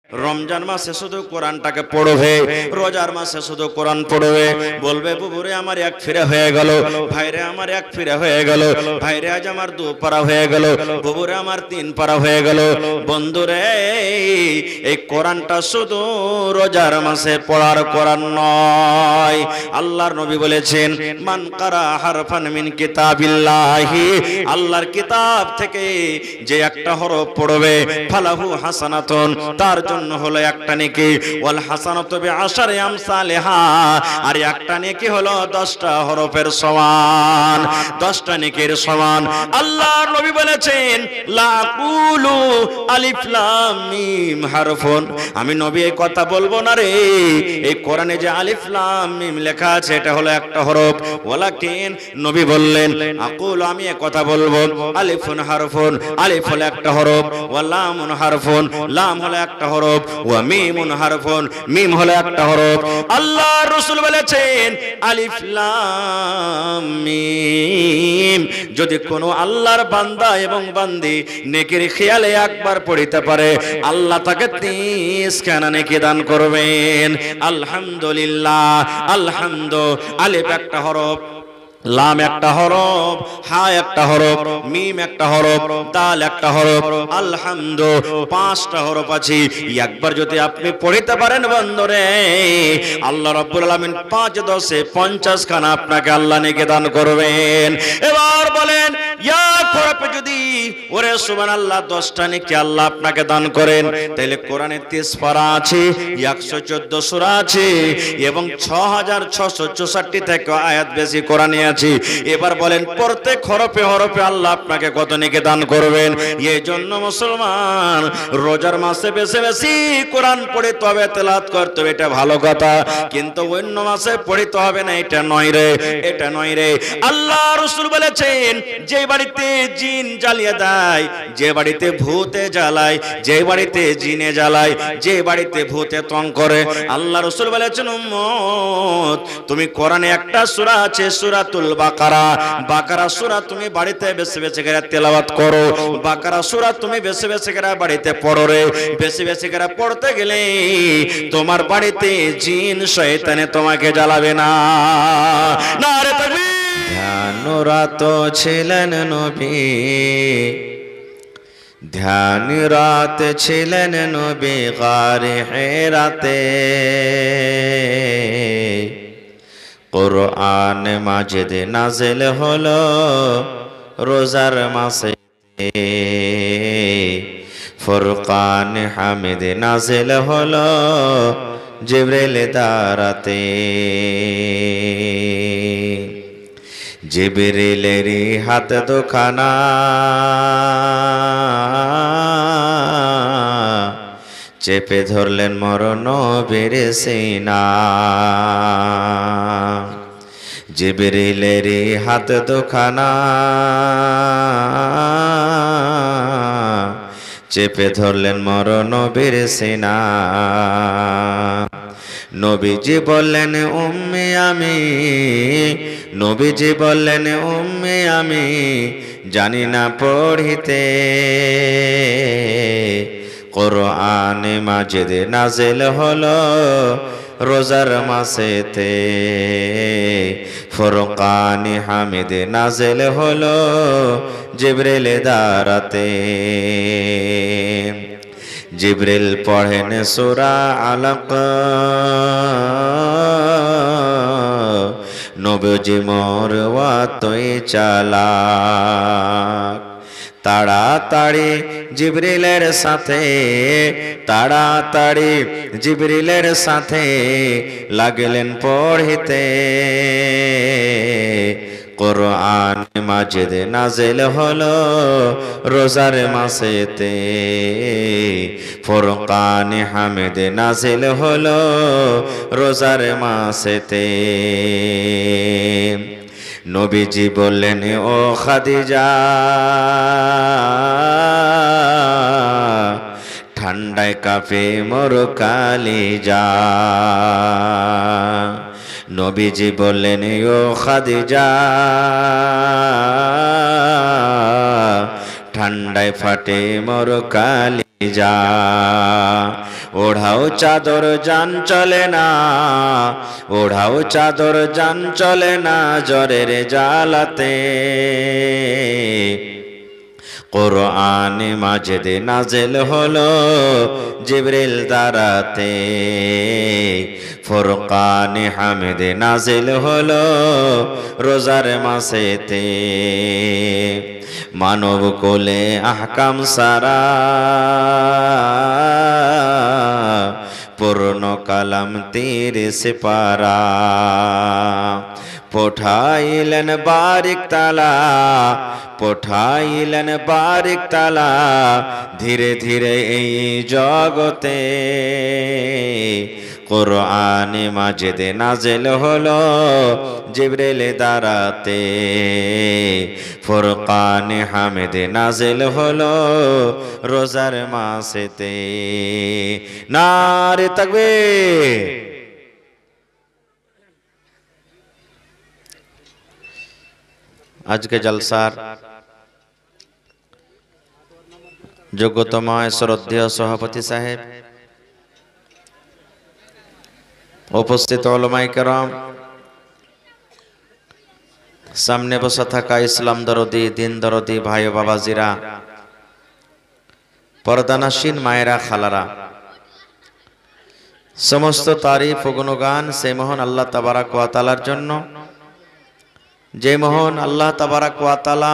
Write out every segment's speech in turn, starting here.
রমজান মাসে শুধু কোরআনটাকে পড়বে, রোজার মাসে শুধু কোরআন পড়বে, বলবে বুবুরে আমার এক ফিরে হয়ে গেল, ভাইরে আমার এক ফিরে হয়ে গেল, ভাইরে আজ আমার 2 পারা হয়ে গেল, বুবুরে আমার 3 পারা হয়ে গেল। বন্ধুরে, এই কোরআনটা শুধু রোজার মাসে পড়ার কোরআন নয়। আল্লাহর নবী বলেছেন, মান কারা হারফান মিন কিতাবিল্লাহি, আল্লাহর কিতাব থেকে যে একটা হরফ পড়বে, ফালাহু হাসানাতুন, তার জন্য হলো একটা নেকি, ওয়াল হাসানাতু বিআশারি আমসালিহা, আর একটা নেকি হলো 10টা হরফের সমান, 10টা নেকির সমান। আল্লাহর নবী বলেছেন, লা কুলু আলিফ লাম মিম হারফুন, আমি নবী এই কথা বলবো না রে, এই কোরআনে যে আলিফ লাম মিম লেখা আছে এটা হলো একটা হরফ, ওয়ালাকিন নবী বললেন, আকুল, আমি এই কথা বলবো, আলিফুন হারফুন, আলিফ হলো একটা হরফ, ওয়া লামুন হারফুন, লাম হলো একটা হরফ, ওয়া মিমুন হারফুন, মিম হলো একটা হরফ। আল্লাহর রাসূল বলেছেন, আলিফ লাম মিম যদি কোনো আল্লাহর বান্দা এবং বান্দি নেকির খেয়ালে একবার পড়িতে পারে, আল্লাহ তাকে 30 খানা নেকি দান করবেন। আলহামদুলিল্লাহ, আলহামদু, আলিফ একটা হরফ, লাম একটা হরফ, হা একটা হরফ, মিম একটা হরফ, দাল একটা হরফ, আলহামদু 5টা হরফ আছে। একবার যদি আপনি পড়িতে পারেন বন্ধুরে, আল্লাহ রাব্বুল আলামিন 5 10 50 খানা আপনাকে আল্লাহ নেকি দান করবেন। এবার বলেন, এক হরফে যদি ওরে সুবহানাল্লাহ 10টা নেকি আল্লাহ আপনাকে দান করেন, তাহলে কোরআনে 30 পারা আছে, 114 সূরা আছে এবং 6664 থেকে আয়াত বেশি কোরআনে আছে। এবার বলেন, প্রত্যেক হরফে হরফে আল্লাহ আপনাকে কত নেকি দান করবেন। এই জন্য মুসলমান, রোজার মাসে বেশি বেশি কোরআন পড়িতে হবে, তেলাওয়াত করতে হবে, এটা ভালো কথা, কিন্তু অন্য মাসে পড়িতে হবে না, এটা নয় রে, এটা নয় রে। আল্লাহ রাসূল বলেছেন, যে বাড়িতে জিন জ্বালিয়ে দেয়, যে বাড়িতে ভূতে জ্বালায়, যে বাড়িতে জিনে জ্বালায়, যে বাড়িতে ভূতে তং করে, আল্লাহ রাসূল বলেছেন, উম্মত তুমি কোরআনে একটা সূরা আছে সূরাতুল বাকারা, বাকারা সূরা তুমি বাড়িতে বেশি বেশি করে তেলাওয়াত করো, বাকারা সূরা তুমি বেশি বেশি করে বাড়িতে পড়ো রে। বেশি বেশি করে পড়তে গেলে তোমার বাড়িতে জিন শয়তানে তোমাকে জ্বালাবে না। নারে তাকবীর। ধ্যানরত ছিলেন নবী, ধ্যানরত ছিলেন নবী গারে হেরাতে, কোরআন মাজিদ নাজিল হলো রোজার মাসে, ফুরকান হামিদ নাজিল হলো জিবরিল দ্বারাতে, জিবরিলের হাত দুখানা চেপে ধরলেন মোর নবীর সিনা, জিবরিলের হাত দুখানা চেপে ধরলেন মোর নবীর সিনা। নবীজি বললেন, উম্মি আমি, নবীজি বললেন, উম্মি আমি জানি না পড়িতে, কোরআন মাজিদ নাজিল হলো রোজার মাসেতে, ফুরকান হামিদ নাজিল হলো জিবরিল দ্বারাতে। জিবরিল পড়েন সূরা আলাক, নবীজি মোর ওয়াতই চালাক, তাড়াতাড়ি জিবরিলের সাথে, তাড়াতাড়ি জিবরিলের সাথে লাগলেন পড়িতে, কোরআন মাজিদ নাজিল হলো রোজার মাসেতে, ফুরকান হামিদ নাজিল হলো রোজার মাসেতে। নবীজি বললেন, ও খাদিজা, ঠান্ডায় কাঁপে মোর কালিজা। নবীজি বললেন, ও খাদিজা, ঠান্ডায় ফাটে মোর কালিজা। যা ওড়াও চাদর জান চলে না, ওড়াও চাদর জান চলে না জ্বরের জ্বালাতে। কোরআন মাজিদ নাজিল হলো জিবরিল দ্বারাতে, ফুরকান হামিদ নাজিল হলো রোজার মাসেতে। মানব কোলে আহকাম সারা পূর্ণ কালাম 30 পারা। পঠাইলেন বারিক তালা, পঠাইলেন বারিক তালা ধীরে ধীরে এই জগতে। কোরআন মাজিদ নাজিল হলো জিবরিল দ্বারাতে, ফুরকান হামিদ নাজিল হলো রোজার মাসেতে। নারে তাকবীর। আজকে জলসার যোগ্যতম শ্রদ্ধেয় সভাপতি সাহেব, উপস্থিত উলামায়ে কেরাম, সামনে বসে থাকা ইসলাম দরদি, দিন দরদি ভাই ও বাবাজিরা, পর্দানাসীন মায়েরা, খালারা, সমস্ত তারিফ ও গুণগান সেই মহান আল্লাহ তাবারাক ওয়া তাআলার জন্য, যে মহান আল্লাহ তাবারাক ওয়া তাআলা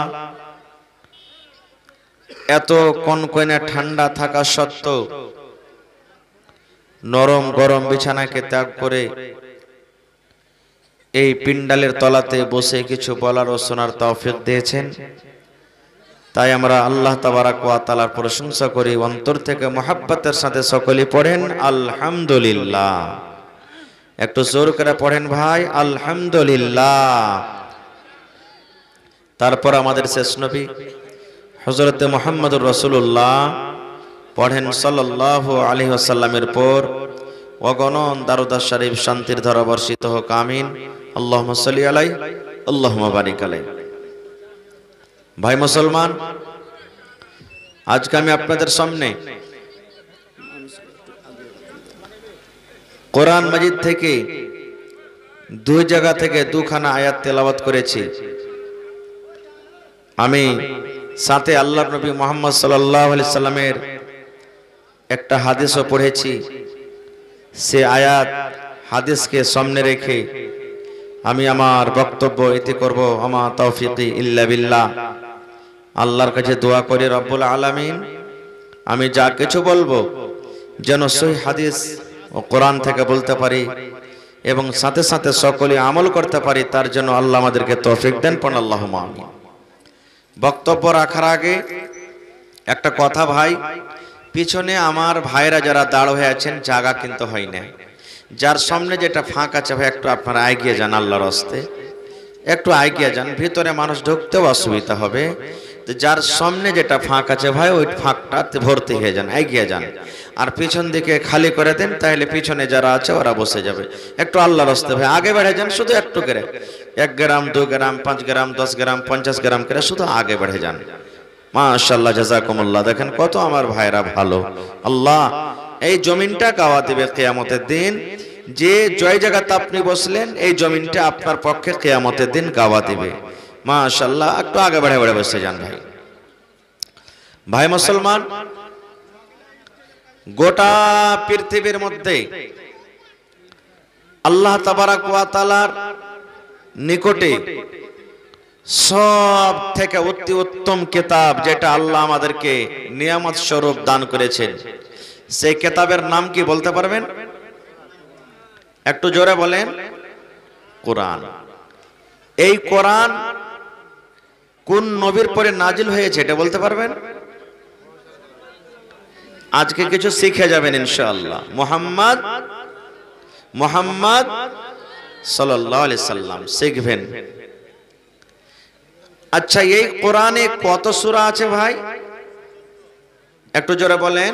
এত কনকনে ঠান্ডা থাকা সত্ত্বেও নরম গরম বিছানাকে ত্যাগ করে এই পিন্ডালের তলাতে বসে কিছু বলার ও শোনার তৌফিক দিয়েছেন। তাই আমরা আল্লাহ তাবারাক ওয়া তাআলার প্রশংসা করি অন্তর থেকে মুহাব্বতের সাথে। সকলেই পড়েন আলহামদুলিল্লাহ। একটু জোর করে পড়েন ভাই, আলহামদুলিল্লাহ। তারপর আমাদের শেষ নবী হযরত মুহাম্মদুর রাসূলুল্লাহ পড়েন সাল্লাল্লাহু আলাইহি ওয়াসাল্লামের পর অগণন দারুদ শরীফ শান্তির ধারা বর্ষিত হোক, আমিন। আল্লাহুম্মা সাল্লি আলাইহি আল্লাহুম্মা বারিক আলাইহি। ভাই মুসলমান, আজকে আমি আপনাদের সামনে কোরআন মাজিদ থেকে দুই জায়গা থেকে দুখানা আয়াত তেলাওয়াত করেছি। আমি সাথে আল্লাহর নবী মুহাম্মদ সাল্লাল্লাহু আলাইহি সাল্লামের একটা হাদিসও পড়েছি। সে আয়াত হাদিসকে সামনে রেখে আমি আমার বক্তব্য এতে করব। আমা তৌফিকি ইল্লা বিল্লাহ। আল্লাহর কাছে দোয়া করি রব্বুল আলামিন আমি যা কিছু বলবো যেন সহিহ হাদিস ও কোরআন থেকে বলতে পারি এবং সাথে সাথে সকলে আমল করতে পারি, তার জন্য আল্লাহ আমাদেরকে তৌফিক দেন। পড়ুন আল্লাহুম্মা আমিন। বক্তব্য রাখার আগে একটা কথা ভাই, পিছনে আমার ভাইরা যারা দাঁড় হয়ে আছেন জায়গা কিন্তু হয় না। যার সামনে যেটা ফাঁক আছে ভাই একটু আপনারা এগিয়ে যান, আল্লাহর রাস্তে একটু এগিয়ে যান, ভিতরে মানুষ ঢুকতেও অসুবিধা হবে। তো যার সামনে যেটা ফাঁক আছে ভাই ওই ফাঁকটাতে ভর্তি হয়ে যান, এগিয়ে যান, আর পিছন দিকে খালি করে দেন, তাহলে পিছনে যারা আছে ওরা বসে যাবে। একটু আল্লাহর রাস্তে ভাই আগে বেড়ে যান, শুধু একটু করে 1 গ্রাম 2 গ্রাম 5 গ্রাম 10 গ্রাম 50 গ্রাম করে শুধু আগে বেড়ে যান। মাশাআল্লাহ, জাযাকুমুল্লাহ। দেখেন কত আমার ভাইরা ভালো। আল্লাহ এই জমিনটা গাওয়া দিবে কিয়ামতের দিন। যে জয় জায়গাতে আপনি বসলেন এই জমিনটা আপনার পক্ষে কিয়ামতের দিন গাওয়া দিবে। মাশাআল্লাহ, একটু আগে বেড়ে বেড়ে বসে যান ভাই। ভাই মুসলমান, গোটা পৃথিবীর মধ্যে আল্লাহ তাবারাক ওয়া তাআলার নিকটে সব থেকে অতি উত্তম কিতাব যেটা আল্লাহ আমাদেরকে নিয়ামত স্বরূপ দান করেছেন, সেই কিতাবের নাম কি বলতে পারবেন? একটু জোরে বলেন। কোরআন। এই কোরআন কোন নবীর পরে নাজিল হয়েছে এটা বলতে পারবেন? আজকে কিছু শিখে যাবেন ইনশাআল্লাহ। মুহাম্মদ সাল্লাল্লাহু আলাইহি সাল্লাম শিখবেন। আচ্ছা, এই কোরআনে কত সূরা আছে ভাই? একটু জোরে বলেন।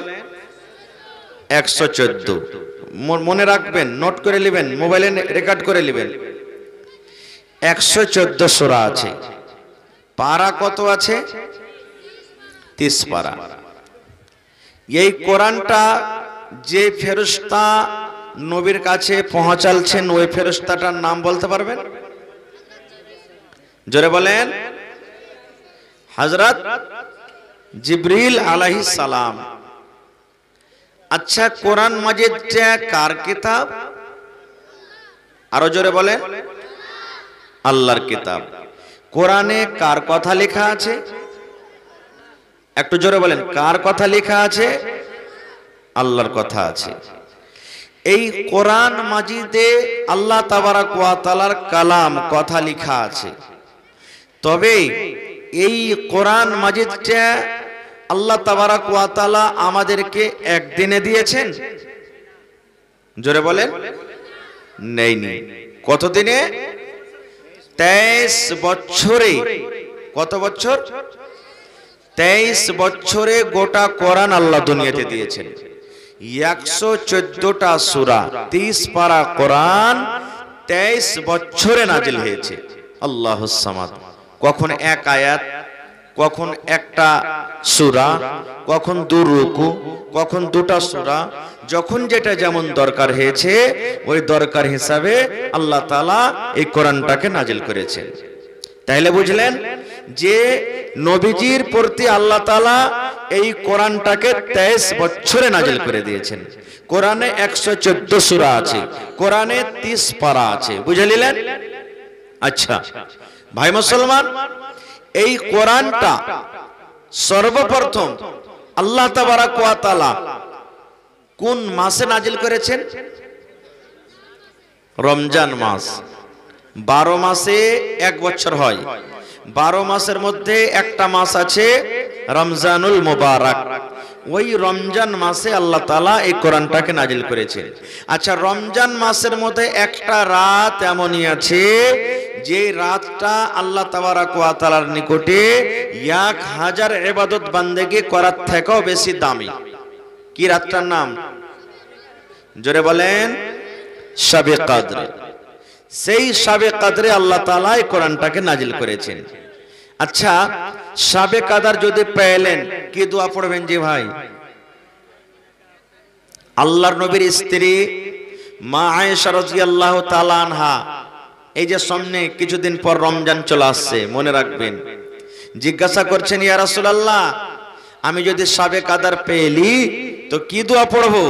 114। মনে রাখবেন, নোট করে নেবেন, মোবাইলে রেকর্ড করে নেবেন। 114 সূরা আছে। পারা কত আছে? 30 পারা। এই কোরআনটা যে ফেরেশতা নবীর কাছে পৌঁছালছেন ওই ফেরেশতাটার নাম বলতে পারবেন? জোরে বলেন। হযরত জিবরিল আলাইহিস সালাম। আচ্ছা, কোরআন মাজিদটা কার কিতাব? আরো জোরে বলেন। আল্লাহর কিতাব। কোরআনে কার কথা লেখা আছে? একটু জোরে বলেন, কার কথা লেখা আছে? আল্লাহর কথা আছে। এই কোরআন মাজিদে আল্লাহ তাবারাক ওয়া তাআলার কালাম কথা লেখা আছে। তবে এই কোরআন মাজিদটা আল্লাহ তাবারাক ওয়া তাআলা আমাদেরকে একদিনে দিয়েছেন? জোরে বলেন। নেইনি। কত দিনে? 23 বছরে। কত বছর? 23 বছরে গোটা কোরআন আল্লাহ দুনিয়াতে দিয়েছেন। 114টা সূরা, 30 পারা কোরআন 23 বছরে নাজিল হয়েছে। আল্লাহুস সামাদ। কখন এক আয়াত, কখন একটা সূরা, কখন দু রুকু, কখন দুটা সূরা, যখন যেটা যেমন দরকার হয়েছে ওই দরকার হিসাবে আল্লাহ তাআলা এই কোরআনটাকে নাজিল করেছেন। তাইলে বুঝলেন যে নবীজির প্রতি আল্লাহ তাআলা এই কোরআনটাকে 23 বছরে নাজিল করে দিয়েছেন। কোরআনে 114 সূরা আছে, কোরআনে 30 পারা আছে। বুঝে নিলেন? আচ্ছা ভাই মুসলমান, এই কোরআনটা সর্বপ্রথম আল্লাহ তাবারাক ওয়া তাআলা কোন মাসে নাজিল করেছেন? রমজান মাস। 12 মাসে 1 বছর হয়। 12 মাসের মধ্যে একটা মাস আছে রমজানুল মুবারক। ওই রমজান মাসে আল্লাহ তাআলা এই কোরআনটাকে নাজিল করেছেন। আচ্ছা, রমজান মাসের মধ্যে একটা রাত এমনই আছে যে রাতটা আল্লাহ তাবারাক ওয়া তাআলার নিকটে 1000 ইবাদত বান্দেগি করার থেকেও বেশি দামি। কি রাতটার নাম? জোরে বলেন। শাবে কদর। সেই শাবে কদরে আল্লাহ তাআলা এই কোরআনটাকে নাজিল করেছেন। আচ্ছা, শাবে কদর যদি পেলেন কি দোয়া পড়বেন? জি ভাই, আল্লাহর নবীর স্ত্রী মা আয়েশা রাদিয়াল্লাহু তাআলা আনহা, এই যে সামনে কিছুদিন পর রমজান চলে আসছে, মনে রাখবেন, জিজ্ঞাসা করছেন, ইয়া রাসূলুল্লাহ, আমি যদি শাবে কদর পেলি তো কি দোয়া পড়বো?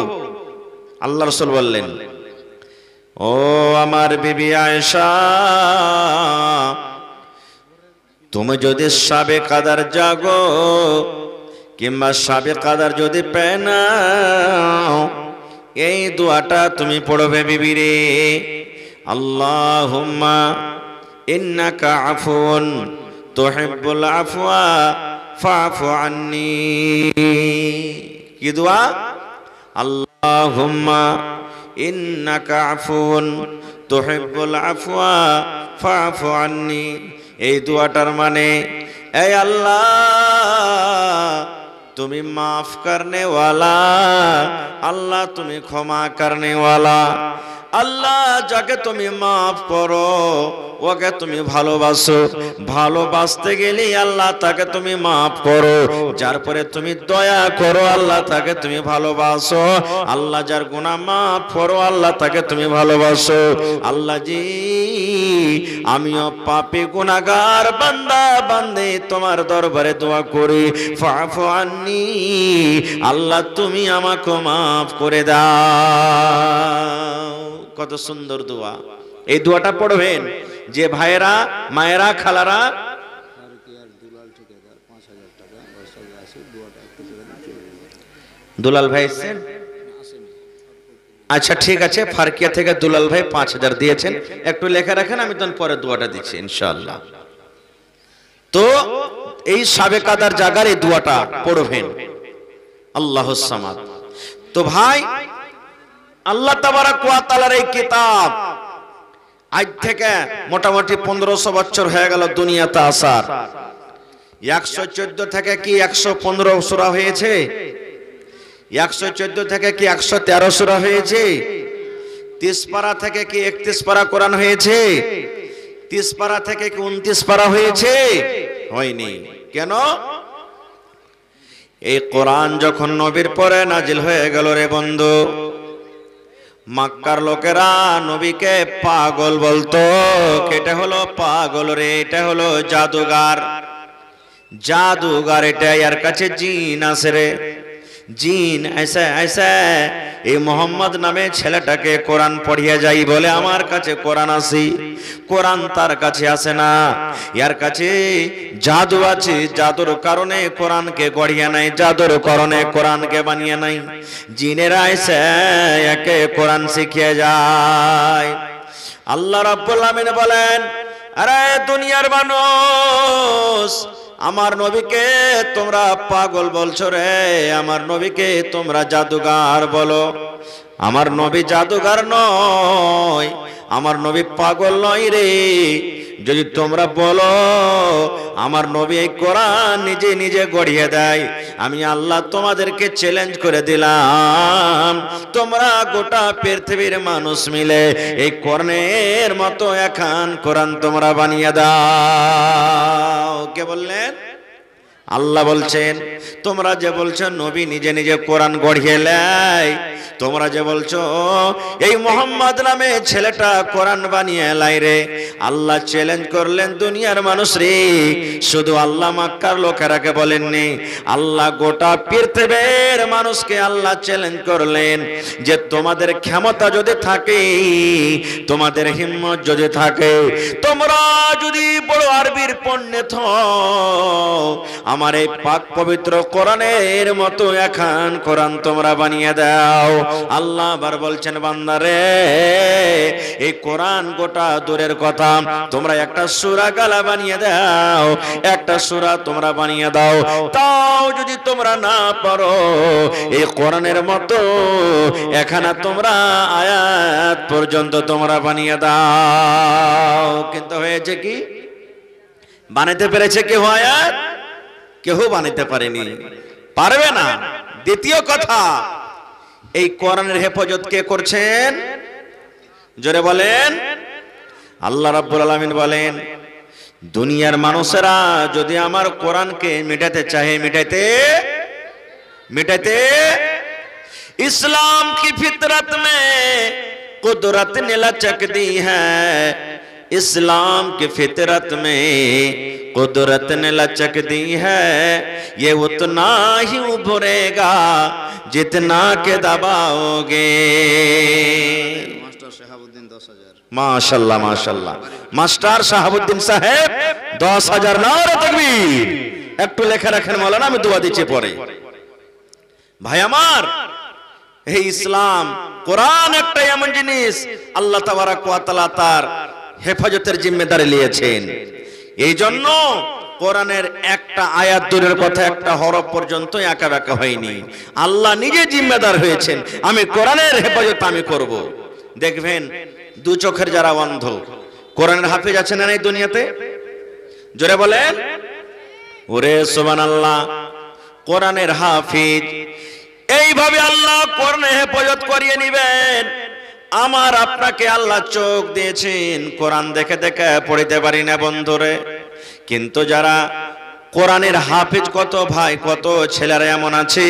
আল্লাহ রাসূল বললেন, ও আমার বিবি আয়েশা, তুমি যদি শাবে কদর জাগো কিংবা শাবে কদর যদি পেয়ে নাও, এই দোয়াটা তুমি পড়বে বিবি রে। আল্লাহুম্মা ইন্নাকা আফুন তুহিব্বুল আফওয়া ফাফু আন্নি। কি দোয়া? আল্লাহুম্মা ইন্নাকা আফুন তুহিব্বুল আফওয়া ফাফু আন্নি। এই দোয়াটার মানে, এই আল্লাহ তুমি মাফ করনে ওয়ালা, আল্লাহ তুমি ক্ষমা করনে ওয়ালা। আল্লাহ যাকে তুমি মাফ করো ওকে তুমি ভালোবাসো, ভালোবাসতে গেলে আল্লাহ তাকে তুমি মাফ করো। যার পরে তুমি দয়া করো আল্লাহ তাকে তুমি ভালোবাসো। আল্লাহ যার গুনাহ মাফ করো আল্লাহ তাকে তুমি ভালোবাসো। আল্লাহ জি, আমিও পাপী গুনাহগার বান্দা বান্দে তোমার দরবারে দোয়া করি, ফাফু আন্নি, আল্লাহ তুমি আমাকে মাফ করে দাও। কত সুন্দর দোয়া। এই দোয়াটা পড়বেন যে ভাইয়েরা, মায়েরা, খালারা। দুলাল ভাই এসেছেন? আচ্ছা ঠিক আছে, ফারকিয়া থেকে দুলাল ভাই 5000 দিয়েছেন, একটু লেখা রাখেন, আমি তখন পরে দোয়াটা দিচ্ছি ইনশাআল্লাহ। তো এই শাবে কদর জাগার এই দোয়াটা পড়বেন, আল্লাহুস সামাদ। তো ভাই, আল্লাহ তাবারাক ওয়া তাআলার এই কিতাব আজ থেকে মোটামুটি 1500 বছর হয়ে গেল দুনিয়াতে আসার। 114 থেকে কি 115 সূরা হয়েছে? 114 থেকে কি 113 সূরা হয়েছে? 30 পারা থেকে কি 31 পারা কোরআন হয়েছে? 30 পারা থেকে কি 29 পারা হয়েছে? হয়নি। কেন? এই কোরআন যখন নবীর পরে নাজিল হয়ে গেল রে বন্ধু, মক্কার লোকেরা নবীকে পাগল বলতো। এটা হলো পাগল রে, এটা হলো জাদুগার, জাদুগার, এটা এর কাছে জিন আছে রে, জিন ऐसा ऐसा এই মোহাম্মদ নামে ছেলেটাকে কোরআন পড়িয়ে যাই বলে আমার কাছে কোরআন আছে, কোরআন তার কাছে আসে না, এর কাছে জাদু আছে, জাদুর কারণে কোরআনকে গড়িয়ে নাই, জাদুর কারণে কোরআনকে বানিয়ে নাই। জিনেরা এসে একে কোরআন শিখিয়ে যায়। আল্লাহ রাব্বুল আমিন বলেন, আরে দুনিয়ার মানুষ, আমার নবীকে তোমরা পাগল বলছো রে, আমার নবীকে তোমরা জাদুগার বলো। আমার নবী জাদুগার নয়, আমার নবী পাগল নয় রে। যদি তোমরা বলো আমার নবী এই কোরআন নিজে নিজে গড়িয়ে দেয়, আমি আল্লাহ তোমাদেরকে চ্যালেঞ্জ করে দিলাম, তোমরা গোটা পৃথিবীর মানুষ মিলে এই কোরআনের মতো এখন কোরআন তোমরা বানিয়ে দাও। কে বললেন? আল্লাহ বলছেন, তোমরা যে বলছো নবী নিজে নিজে কোরআন গড়িয়ে নেয়, তোমরা যে বলছো এই মোহাম্মদ নামে ছেলেটা কোরআন বানিয়ে লাই রে, আল্লাহ চ্যালেঞ্জ করলেন দুনিয়ার মানুষ রে। শুধু আল্লাহ মক্কার লোকেরাকে বলেননি, আল্লাহ গোটা পৃথিবীর মানুষকে আল্লাহ চ্যালেঞ্জ করলেন যে তোমাদের ক্ষমতা যদি থাকে, তোমাদের হিম্মত যদি থাকে, তোমরা যদি বড় আরবির পণ্ডিত হও, আমার এই পাক পবিত্র কোরআনের মতো এখন কোরআন তোমরা বানিয়ে দাও। আল্লাহ আবার বলছেন, বান্দারে এই কোরআন গোটা দূরের কথা, তোমরা একটা সূরা গালা বানিয়ে দাও, একটা সূরা তোমরা বানিয়ে দাও, তাও যদি তোমরা না পারো এই কোরআনের মতো এখানে তোমরা আয়াত পর্যন্ত তোমরা বানিয়ে দাও। কিন্তু হয়েছে কি? বানাইতে পেরেছে কেউ আয়াত? কেউ বানাইতে পারেনি, পারবে না। দ্বিতীয় কথা, এই কোরআনের হেফাজত কে করছেন? জোরে বলেন। আল্লাহ রাব্বুল আলামিন বলেন, দুনিয়ার মানুষেরা যদি আমার কোরআনকে মিটাতে চাহে, मिटाते इस्लाम की फितरत में कुदरत ने लचक दी है, इस्लाम की फितरत में कुदरत ने लचक दी है, ये उतना ही उभरेगा जितना के दबाओगे। माशाल्लाह माशाल्लाह, मास्टर শাহাবুদ্দিন সাহেব 10,000 নারা তাকবীর। একটু লেখা রাখেন মাওলানা, আমি দোয়া দিচ্ছি পরে। ভাই আমার, এই ইসলাম কোরআন একটা এমন জিনিস আল্লাহ তাবারক ওয়া তাআলা তার হেফাজতের জিম্মেদারি নিয়েছেন। এই জন্য কোরআনের একটা আয়াত দূরের কথা, একটা হরফ পর্যন্ত একা বেঁকা হয়নি। আল্লাহ নিজে জিম্মেদার হয়েছেন, আমি কোরআনের হেফাজত আমি করব। দেখবেন দু চোখের যারা অন্ধ, কোরআনের হাফেজ আছে না এই দুনিয়াতে? জোরে বলেন। ওরে সুবহানাল্লাহ, কোরআনের হাফেজ। এইভাবে আল্লাহ কোরআনের হেফাজত করিয়ে নেবেন। আমার আপনাকে আল্লাহ চোখ দিয়েছেন, কোরআন দেখে দেখে পড়িতে পারি না বন্ধুরে। কিন্তু যারা কোরআনের হাফেজ, কত ভাই কত ছেলেরা এমন আছে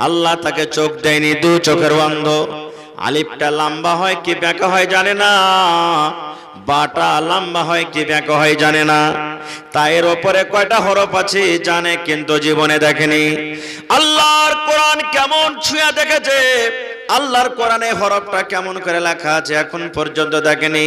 আল্লাহ তাকে চোখ দেয়নি, দু চোখের অন্ধ। আলিফটা লম্বা হয় কি বেঁকা হয় জানে না, বাটা লম্বা হয় কি বেঁকা হয় জানে না, তায়ের উপরে কয়টা হরফ আছে জানে, কিন্তু জীবনে দেখেনি। আল্লাহর কোরআন কেমন ছুঁয়া দেখেছে, আল্লাহর কোরআনে হরফটা কেমন করে লেখা আছে এখন পর্যন্ত দেখেনি।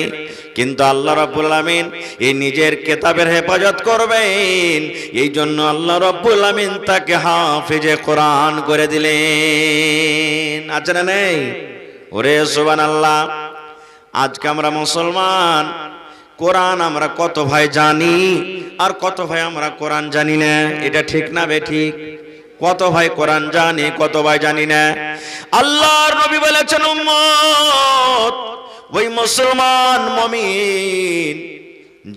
কিন্তু আল্লাহ রাব্বুল আলামিন এই নিজের কিতাবের হেফাজত করবেন, এই জন্য আল্লাহ রাব্বুল আলামিন তাকে হাফেজে কোরআন করে দিলেন। আছে না নেই? ওরে সুবহানাল্লাহ। আজকে আমরা মুসলমান, কোরআন আমরা কত ভাই জানি আর কত ভাই আমরা কোরআন জানি না। এটা ঠিক না বেঠিক? কত ভাই কোরআন জানি, কত ভাই জানি না। আল্লাহর নবী বলেছেন, উম্মত ওই মুসলমান মুমিন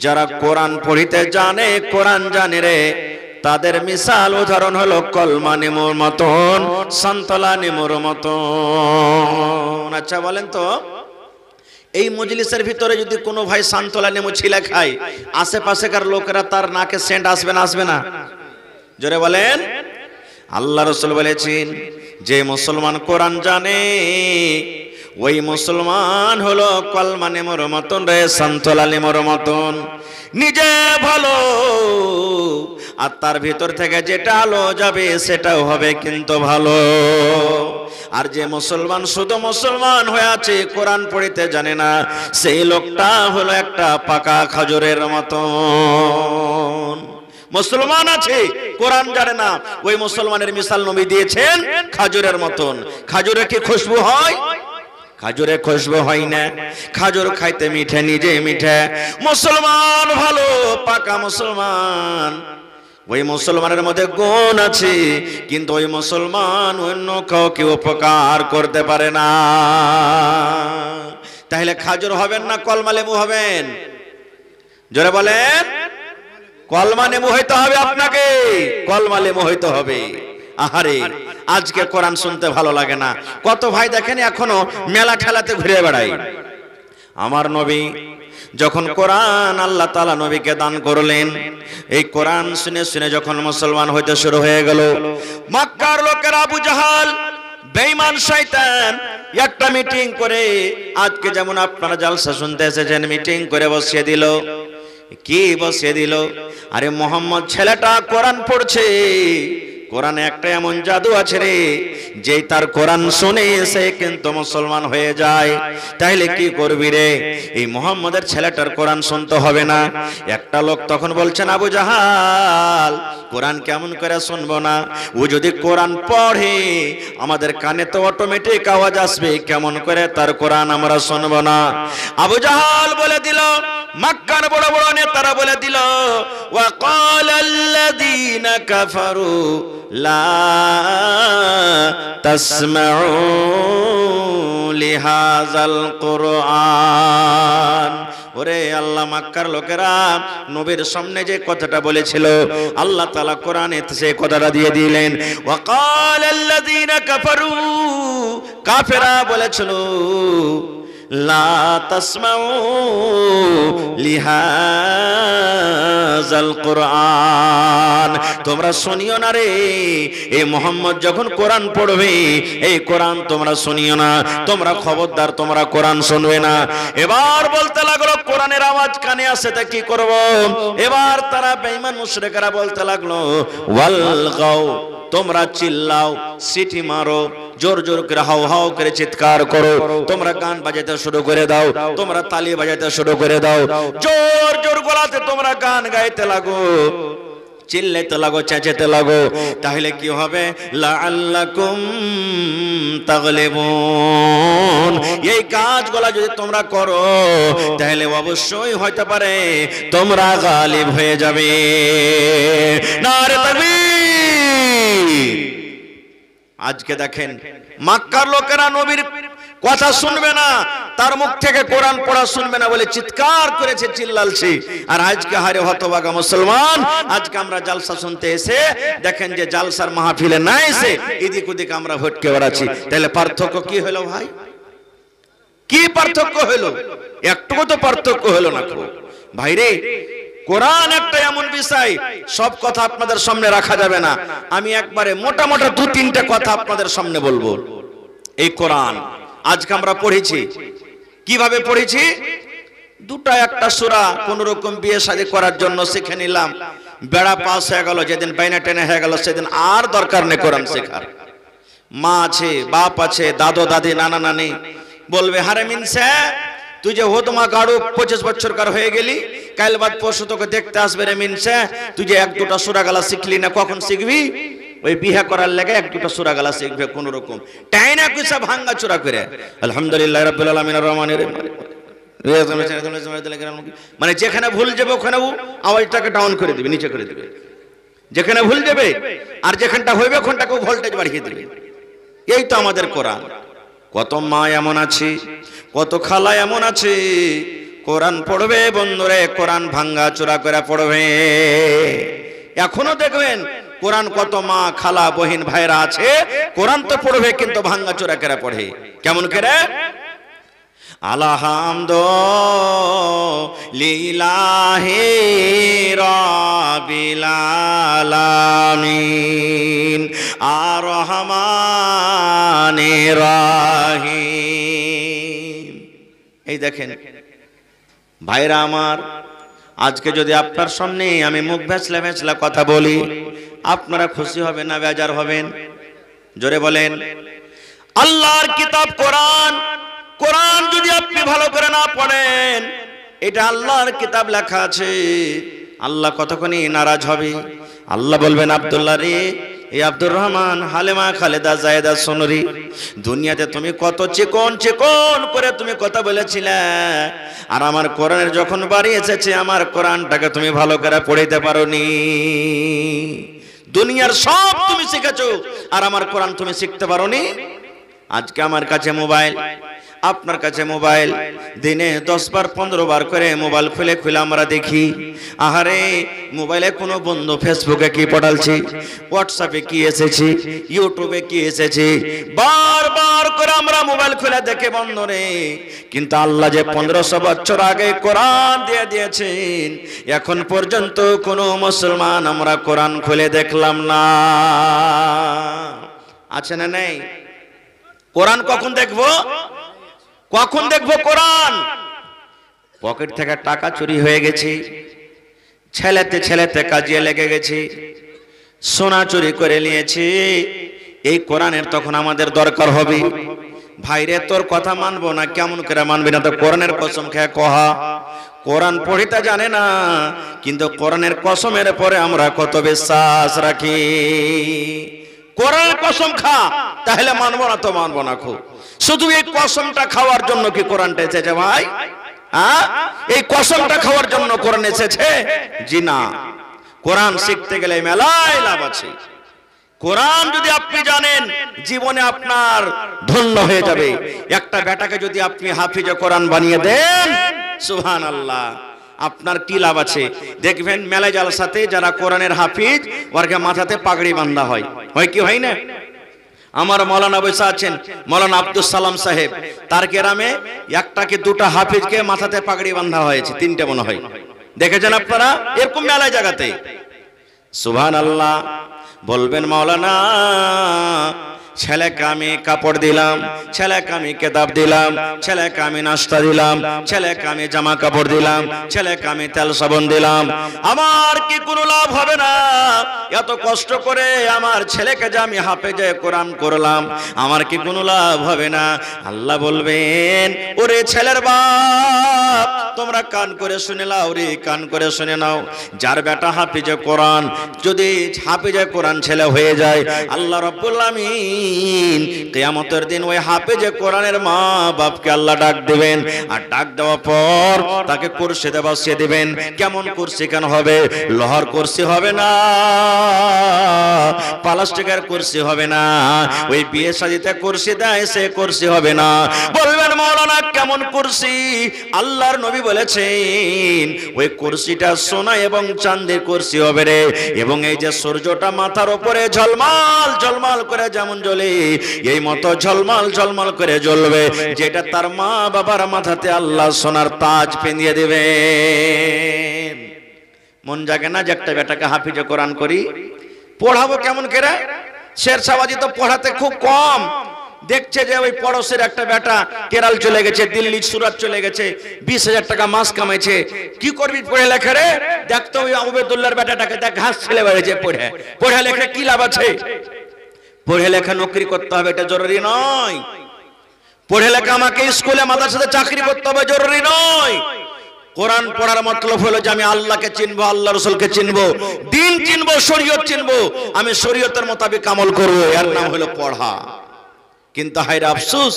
যারা কোরআন পড়িতে জানে, কোরআন জানে রে, তাদের মিসাল উদাহরণ হলো কলমা নেমুর মতন, সন্তলা নেমুর মতন। আচ্ছা বলেন তো, এই মজলিসের ভিতরে যদি কোনো ভাই সান্তলা নেমু ছিলে খায়, আশেপাশেকার লোকেরা তার নাকে সেন্ট আসবে না? আসবে না? জোরে বলেন। আল্লাহ রাসূল বলেছেন যে মুসলমান কোরআন জানে ওই মুসলমান হলো কলমা নেমর মতন রে, সন্তলা নেমর মতন, নিজে ভালো আর তার ভিতর থেকে যেটা আলো যাবে সেটাও হবে কিন্তু ভালো। আর যে মুসলমান শুধু মুসলমান হয়ে আছে কোরআন পড়িতে জানে না, সেই লোকটা হলো একটা পাকা খাজুরের মতন। মুসলমান আছে কোরআন জানে না, ওই মুসলমানের মিসাল নবী দিয়েছেন খাজুরের মতন। খাজুরে কি খুশবু হয়? খাজুরে খুশবু হয় না, খাজুর খাইতে মিঠে, নিজে মিঠে। মুসলমান ভালো পাকা মুসলমান, ওই মুসলমানের মধ্যে গুণ আছে, কিন্তু ওই মুসলমান অন্য কাউকে উপকার করতে পারে না। তাহলে খাজুর হবেন না কলমা লেবু হবেন? জোরে বলেন। কলমা লেবু হইতে হবে আপনাকে, কলমা লেবু হইতে হবে। আহারে আজকে কোরআন শুনতে ভালো লাগে না। কত ভাই দেখেন এখনো মেলা ঠেলাতে ঘুরে বেড়ায়। আমার নবী যখন কোরআন আল্লাহ তাআলা নবীকে দান করলেন, এই কোরআন শুনে শুনে যখন মুসলমান হইতে শুরু হয়ে গেল, মক্কার লোকেরা আবু জাহাল বেঈমান শয়তান একটা মিটিং করে, আজকে যেমন আপনারা জালসা শুনতে এসেছেন, মিটিং করে বসিয়ে দিল। কি বসিয়ে দিল? আরে মোহাম্মদ ছেলেটা কোরআন পড়ছে, কোরআনে একটা এমন জাদু আছে রে, যেই তার কোরআন শুনে সে কিন্তু মুসলমান হয়ে যায়। তাইলে কি করবি রে? এই মুহাম্মদের ছেলেটার কোরআন শুনতে হবে না। একটা লোক তখন বলছেন, আবু জাহাল কোরআন কেমন করে শুনবো না? ও যদি কোরআন পড়ে আমাদের কানে তো অটোমেটিক আওয়াজ আসবে, কেমন করে তার কোরআন আমরা শুনবো না? আবু জাহাল বলে দিল, মক্কার বড় বড় নেতারা বলে দিল, ওয়া ক্বালাল্লাযীনা কাফারু লা তাসমাউ লিহাযাল কুরআন। ওরে আল্লাহ, মক্কার লোকেরা নবীর সামনে যে কথাটা বলেছিল, আল্লাহ তাআলা কোরআনে সেই কথাটা দিয়ে দিলেন। ওয়া ক্বালাল্লাযীনা কাফারু, কাফেরা বলেছিল, লা তাসমাউ লিহাযাল কুরআন, তোমরা শুনিও না রে, এই মুহাম্মদ যখন কোরআন পড়বে এই কোরআন তোমরা শুনিও না, তোমরা খবরদার তোমরা কোরআন শুনবে না। এবার বলতে লাগলো কোরআনের আওয়াজ কানে আসে তা কি করব? এবার তারা বেঈমান মুশরিকরা বলতে লাগলো, ওয়াল গাও, তোমরা চিল্লাও, সিটি মারো, জোর জোর করে হাও হাও করে চিৎকার করো, তোমরা গান বাজাতে শুরু করে দাও, তোমরা তালি বাজাতে শুরু করে দাও, জোর জোর গলাতে তোমরা গান গাইতে লাগো, চিল্লাইতে লাগো, চেঁচাতে লাগো। তাহলে কি হবে? লাআল্লাকুম তাগলিবুন, এই কাজগুলো যদি তোমরা করো তাহলে অবশ্যই হতে পারে তোমরা গালিব হয়ে যাবে। নারে তাকবীর। আজকে দেখেন মক্কার লোকেরা নবীর কথা শুনবে না, তার মুখ থেকে কোরআন পড়া শুনবে না বলে চিৎকার করেছে, চিল্লালছে। আর আজকে হারে হতভাগা মুসলমান, আজকে আমরা জালসা শুনতে এসে দেখেন যে জালসার মাহফিলে না এসে এদিক ওদিক আমরা ভটকে বেড়াচ্ছি। তাহলে পার্থক্য কি হলো ভাই? কি পার্থক্য হলো? একটুকু তো পার্থক্য হলো না ভাই রে। কোরআন একটা এমন বিষয়, সব কথা আপনাদের সামনে রাখা যাবে না। আমি একবারে মোটা মোটা দু তিনটা কথা আপনাদের সামনে বলবো। এই কোরআন আজকে আমরা পড়েছি, কিভাবে পড়েছি? দুটা একটা সূরা কোন রকম বিয়ে শাদী করার জন্য শিখে নিলাম, বেড়া পাস হয়ে গেল, যেদিন বাইনা টেনে হয়ে গেল সেদিন আর দরকার নেই কোরআন শেখার। মা আছে, বাপ আছে, দাদু দাদি, নানা নানি বলবে, হারে মিনসে তুই যে হোদমা গাড়ু 25 বছরকার হয়ে গেলি, কাল বাদ পরশু তোকে দেখতে আসবে রে মিনসে, তুই যে এক দুটা সূরা গালা শিখলি না, কখন শিখবি? ওই বিয়ে করার লেগে এক দুটা সূরা গালা শিখবে কোন রকম, তাই না কিছু ভাঙ্গা চূড়া করে। আলহামদুলিল্লাহ রাব্বিল আলামিন আর রহমানির মানে যেখানে ভুল যাবে ওখানে আওয়াজটাকে ডাউন করে দিবে, নিচে করে দিবে, যেখানে ভুল যাবে, আর যেখানটা হইবে ওখানটাকে ভোল্টেজ বাড়িয়ে দিবে। এই তো আমাদের কোরআন। কত মা এমন আছে, কত খালা এমন আছে, কোরআন পড়বে বন্ধুরে, কোরআন ভাঙ্গা চূড়া করে পড়বে। এখনো দেখবেন কোরআন কত মা খালা বহিন ভাইরা আছে, কোরআন তো পড়বে কিন্তু ভাঙ্গা চূড়া করে পড়ে। কেমন করে? আলহামদুলিল্লাহি রাব্বিল আলামিন আর রহমানির রহিম। এই দেখেন ভাইরা আমার, আজকে যদি আপনার সামনে আমি মুখ ভেছলা ভেছলা কথা বলি, আপনারা খুশি হবেন না বেজার হবেন? জোরে বলেন। আল্লাহর কিতাব কোরআন, কোরআন যদি আপনি ভালো করে না পড়েন, এটা আল্লাহর কিতাব লেখা আছে, আল্লাহ কতক্ষণই নারাজ হবে। আল্লাহ বলবেন, আব্দুল্লাহ রে, এই আব্দুর রহমান, হালেমা, খালেদা, জায়েদা, সোনরি, দুনিয়াতে তুমি কত চিকন চিকন করে তুমি কথা বলেছিলে, আর আমার কোরআনের যখন বাড়ি এসেছে আমার কোরআনটাকে তুমি ভালো করে পড়িতে পারোনি। দুনিয়ার সব তুমি শিখেছো আর আমার কোরআন তুমি শিখতে পারোনি। আজকে আমার কাছে মোবাইল, আপনার কাছে মোবাইল, দিনে 10 বার 15 বার করে মোবাইল খুলে খুলে আমরা দেখি, আহারে মোবাইলে কোনো বন্ধু ফেসবুকে কি পড়ালছে, হোয়াটসঅ্যাপে কি এসেছে, ইউটিউবে কি এসেছে, বারবার করে আমরা মোবাইল খুলে দেখে বন্ধুরে। কিন্তু আল্লাহ যে 1500 বছর আগে কোরআন দিয়ে দিয়েছেন, এখন পর্যন্ত কোনো মুসলমান আমরা কোরআন খুলে দেখলাম না। আছে না নেই? কোরআন কখন দেখবো? কখন দেখবো কোরআন? পকেট থেকে টাকা চুরি হয়ে গেছে, ছেলেতে ছেলেতে কাজে লেগে গেছে, সোনা চুরি করে নিয়েছে, এই কোরআনের তখন আমাদের দরকার হবে। ভাইরে তোর কথা মানবো না, কেমন করে মানবি না? তো কোরআনের কসম খেয়ে কহা, কোরআন পড়িতে জানে না, কিন্তু কোরআনের কসমের পরে আমরা কত বিশ্বাস রাখি। কোরআনের কসম খা, তাহলে মানবো না তো মানবো না। খুব শুধু এই কসমটা খাওয়ার জন্য কি কোরআনটা এসেছে ভাই? এই কসমটা খাওয়ার জন্য কোরআন এসেছে? জি না। কোরআন শিখতে গেলে মেলায় লাভ আছে। কোরআন যদি আপনি জানেন, জীবনে আপনার ধন্য হয়ে যাবে। একটা বেটাকে যদি আপনি হাফিজে কোরআন বানিয়ে দেন, সুবহানাল্লাহ, আপনার কি লাভ আছে? দেখবেন মেলায় জালসাতে যারা কোরআনের হাফিজ, ওরকে মাথাতে পাগড়ি বাঁধা হয়, হয় কি হয় না? আমার মৌলানা বৈশা আছেন, মৌলানা আব্দুল সালাম সাহেব, তার গ্রামে একটা কি দুটা হাফিজকে মাথাতে পাগড়ি বাঁধা হয়েছে, 3টে মনে হয়, দেখেছেন আপনারা? এরকম মেলায় জায়গাতে। সুবহানাল্লাহ। বলবেন মৌলানা, ছেলেকে আমি কাপড় দিলাম, ছেলেকে আমি কেতাব দিলাম, ছেলেকে আমি নাস্তা দিলাম, ছেলেকে আমি জামা কাপড় দিলাম, ছেলেকে আমি তেল সাবান দিলাম, আমার কি কোনো লাভ হবে না? এত কষ্ট করে আমার ছেলেকে যে আমি হাফেজে কোরআন করলাম, আমার কি কোনো লাভ হবে না? আল্লাহ বলবেন, ওরে ছেলের বাপ, তোমরা কান করে শুনে নাও রে, কান করে শুনে নাও। যার বেটা হাফেজে কোরআন, যদি হাফেজে কোরআন ছেলে হয়ে যায়, আল্লাহ রাব্বুল আমিন কিয়ামতের দিন ওই হাফেজে কোরআনের মা বাপকে আল্লাহ ডাক দিবেন, আর ডাক দেওয়ার পর তাকে কুরসিতে বসিয়ে দিবেন। কেমন কুরসি কেন হবে? লোহার কুরসি হবে না, প্লাস্টিকের কুরসি হবে না, ওই বিয়ে শাদীতে কুরসি দেয় সে কুরসি হবে না। বলবেন মাওলানা কেমন কুরসি? আল্লাহর নবী বলেছেন ওই কুরসিটা সোনা এবং চাঁদের কুরসি হবে রে, এবং এই যে সূর্যটা মাথার উপরে ঝলমাল ঝলমাল করে যেমন জ্বলে, এই মতো ঝলমাল ঝলমাল করে জ্বলবে, যেটা তার মা বাবার মাথাতে আল্লাহ সোনার তাজ পেঁধিয়ে দেবে। মন জাগে না যে একটা বেটাকে হাফিজে কোরআন করি, পড়াবো কেমন করে? শেরশাহবাজি তো পড়াতে খুব কম। দেখছে যে ওই পড়োশের একটা বেটা কেরাল চলে গেছে, দিল্লি সুরাত চলে গেছে, 20,000 টাকা মাস কামাইছে, কি করবি পড়ে লেখা রে? দেখতো ওই আবেদুল্লাহর বেটাটাকে, দেখ ঘাস ছেলে বেড়েছে, পড়ে পড়ে লেখা কি লাভ আছে? পড়ে লেখা নকরি করতে হবে, এটা জরুরি নয়। পড়ে লেখা আমাকে স্কুলে মাদ্রাসাতে চাকরি করতে হবে, জরুরি নয়। কোরআন পড়ার মতলব হলো যে আমি আল্লাহকে চিনবো, আল্লাহ রাসূলকে চিনবো, দিন চিনবো, শরীয়ত চিনবো, আমি শরীয়তের মোতাবেক আমল করব, এর নাম হলো পড়া। কিন্তু হায়রে আফসোস,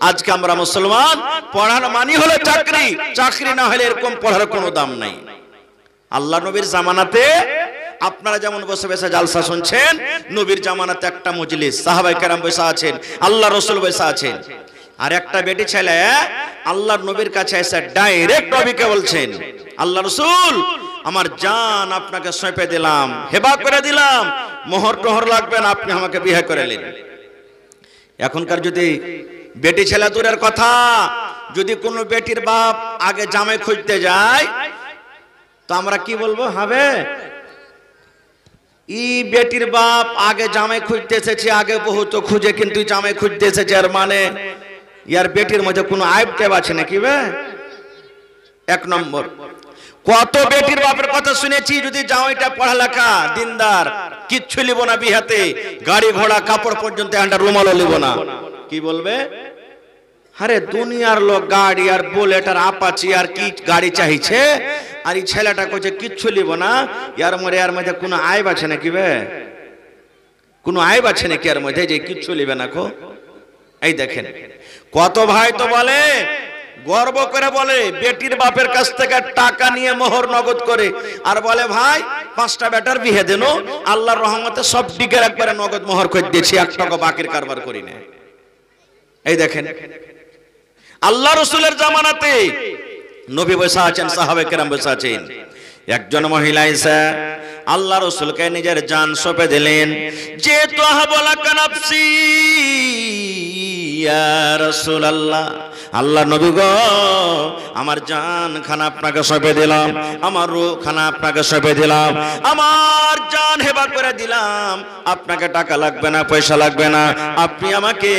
আজকে আমরা মুসলমান, পড়ার মানে হলো চাকরি, চাকরি না হলে এরকম পড়ার কোনো দাম নাই। আল্লাহ নবীর জামানাতে আপনারা যেমন বসে বসে জালসা শুনছেন, নবীর জামানাতে একটা মজলিস, সাহাবায়ে কেরাম বসে আছেন, আল্লাহ রাসূল বসে আছেন, আর একটা বেটি ছেলে আল্লাহর নবীর কাছে এসে ডাইরেক্ট নবীকে বলছেন, আল্লাহ রাসূল আমার জান আপনাকে সঁপে দিলাম, হেবা করে দিলাম, মোহর টোহর লাগবে না, আপনি আমাকে বিয়ে করে নিন। এখনকার যদি বেটি ছেলে দূরের কথা, যদি কোনো বেটির বাপ আগে জামাই খুঁজতে যায় তো আমরা কি বলবো হবে ই বেটির বাপ আগে জামাই খুঁজতে এসেছে, আগে বহু তো খুঁজে কিন্তু জামাই খুঁজতে এসেছে, আর মানে ইয়ার বেটির মধ্যে কোনো আইব টেব আছে নাকি বে? এক নম্বর, কত বেটির বাপের কথা শুনেছি যদি জামাইটা পড়ালেখা দিনদার, কিচ্ছু লিব না বিহাতে, গাড়ি ঘোড়া কাপড় পর্যন্ত একটা রুমালও লিব না, কি বলবে? আরে দুনিয়ার লোক গাড়ি আর বুলেট আর আপাচি আর কি গাড়ি চাইছে, আর এই ছেলেটা কইছে কিচ্ছু লিব না, ইয়ার মধ্যে কোনো আইব আছে নাকি বে? কোনো আইব আছে নাকি এর মধ্যে যে কিচ্ছু লিবে না? খো এই দেখেন কত ভাই তো বলে, গর্ব করে বলে বেটির বাপের কাছ থেকে টাকা নিয়ে মোহর নগদ করে, আর বলে ভাই 5টা বেটার বিয়ে দেন, আল্লাহর রহমতে সব দিকের একবারে নগদ মোহর করে দিয়েছি, 1 টাকা বাকির কারবার করি না। এই দেখেন আল্লাহ রাসূলের জামানাতে নবী বসা আছেন, সাহাবে কেরাম বসা আছেন, একজন মহিলা এসে আল্লাহ রাসূলকে নিজের জান সঁপে দিলেন, যে তো বলা কানাফসি ইয়া রাসূলুল্লাহ, আল্লাহ নবী গো আমার জান খানা আপনাকে সঁপে দিলাম, আমার রূহ খানা আপনাকে সঁপে দিলাম, আমার জান হেবা করে দিলাম, আপনাকে টাকা লাগবে না, পয়সা লাগবে না, আপনি আমাকে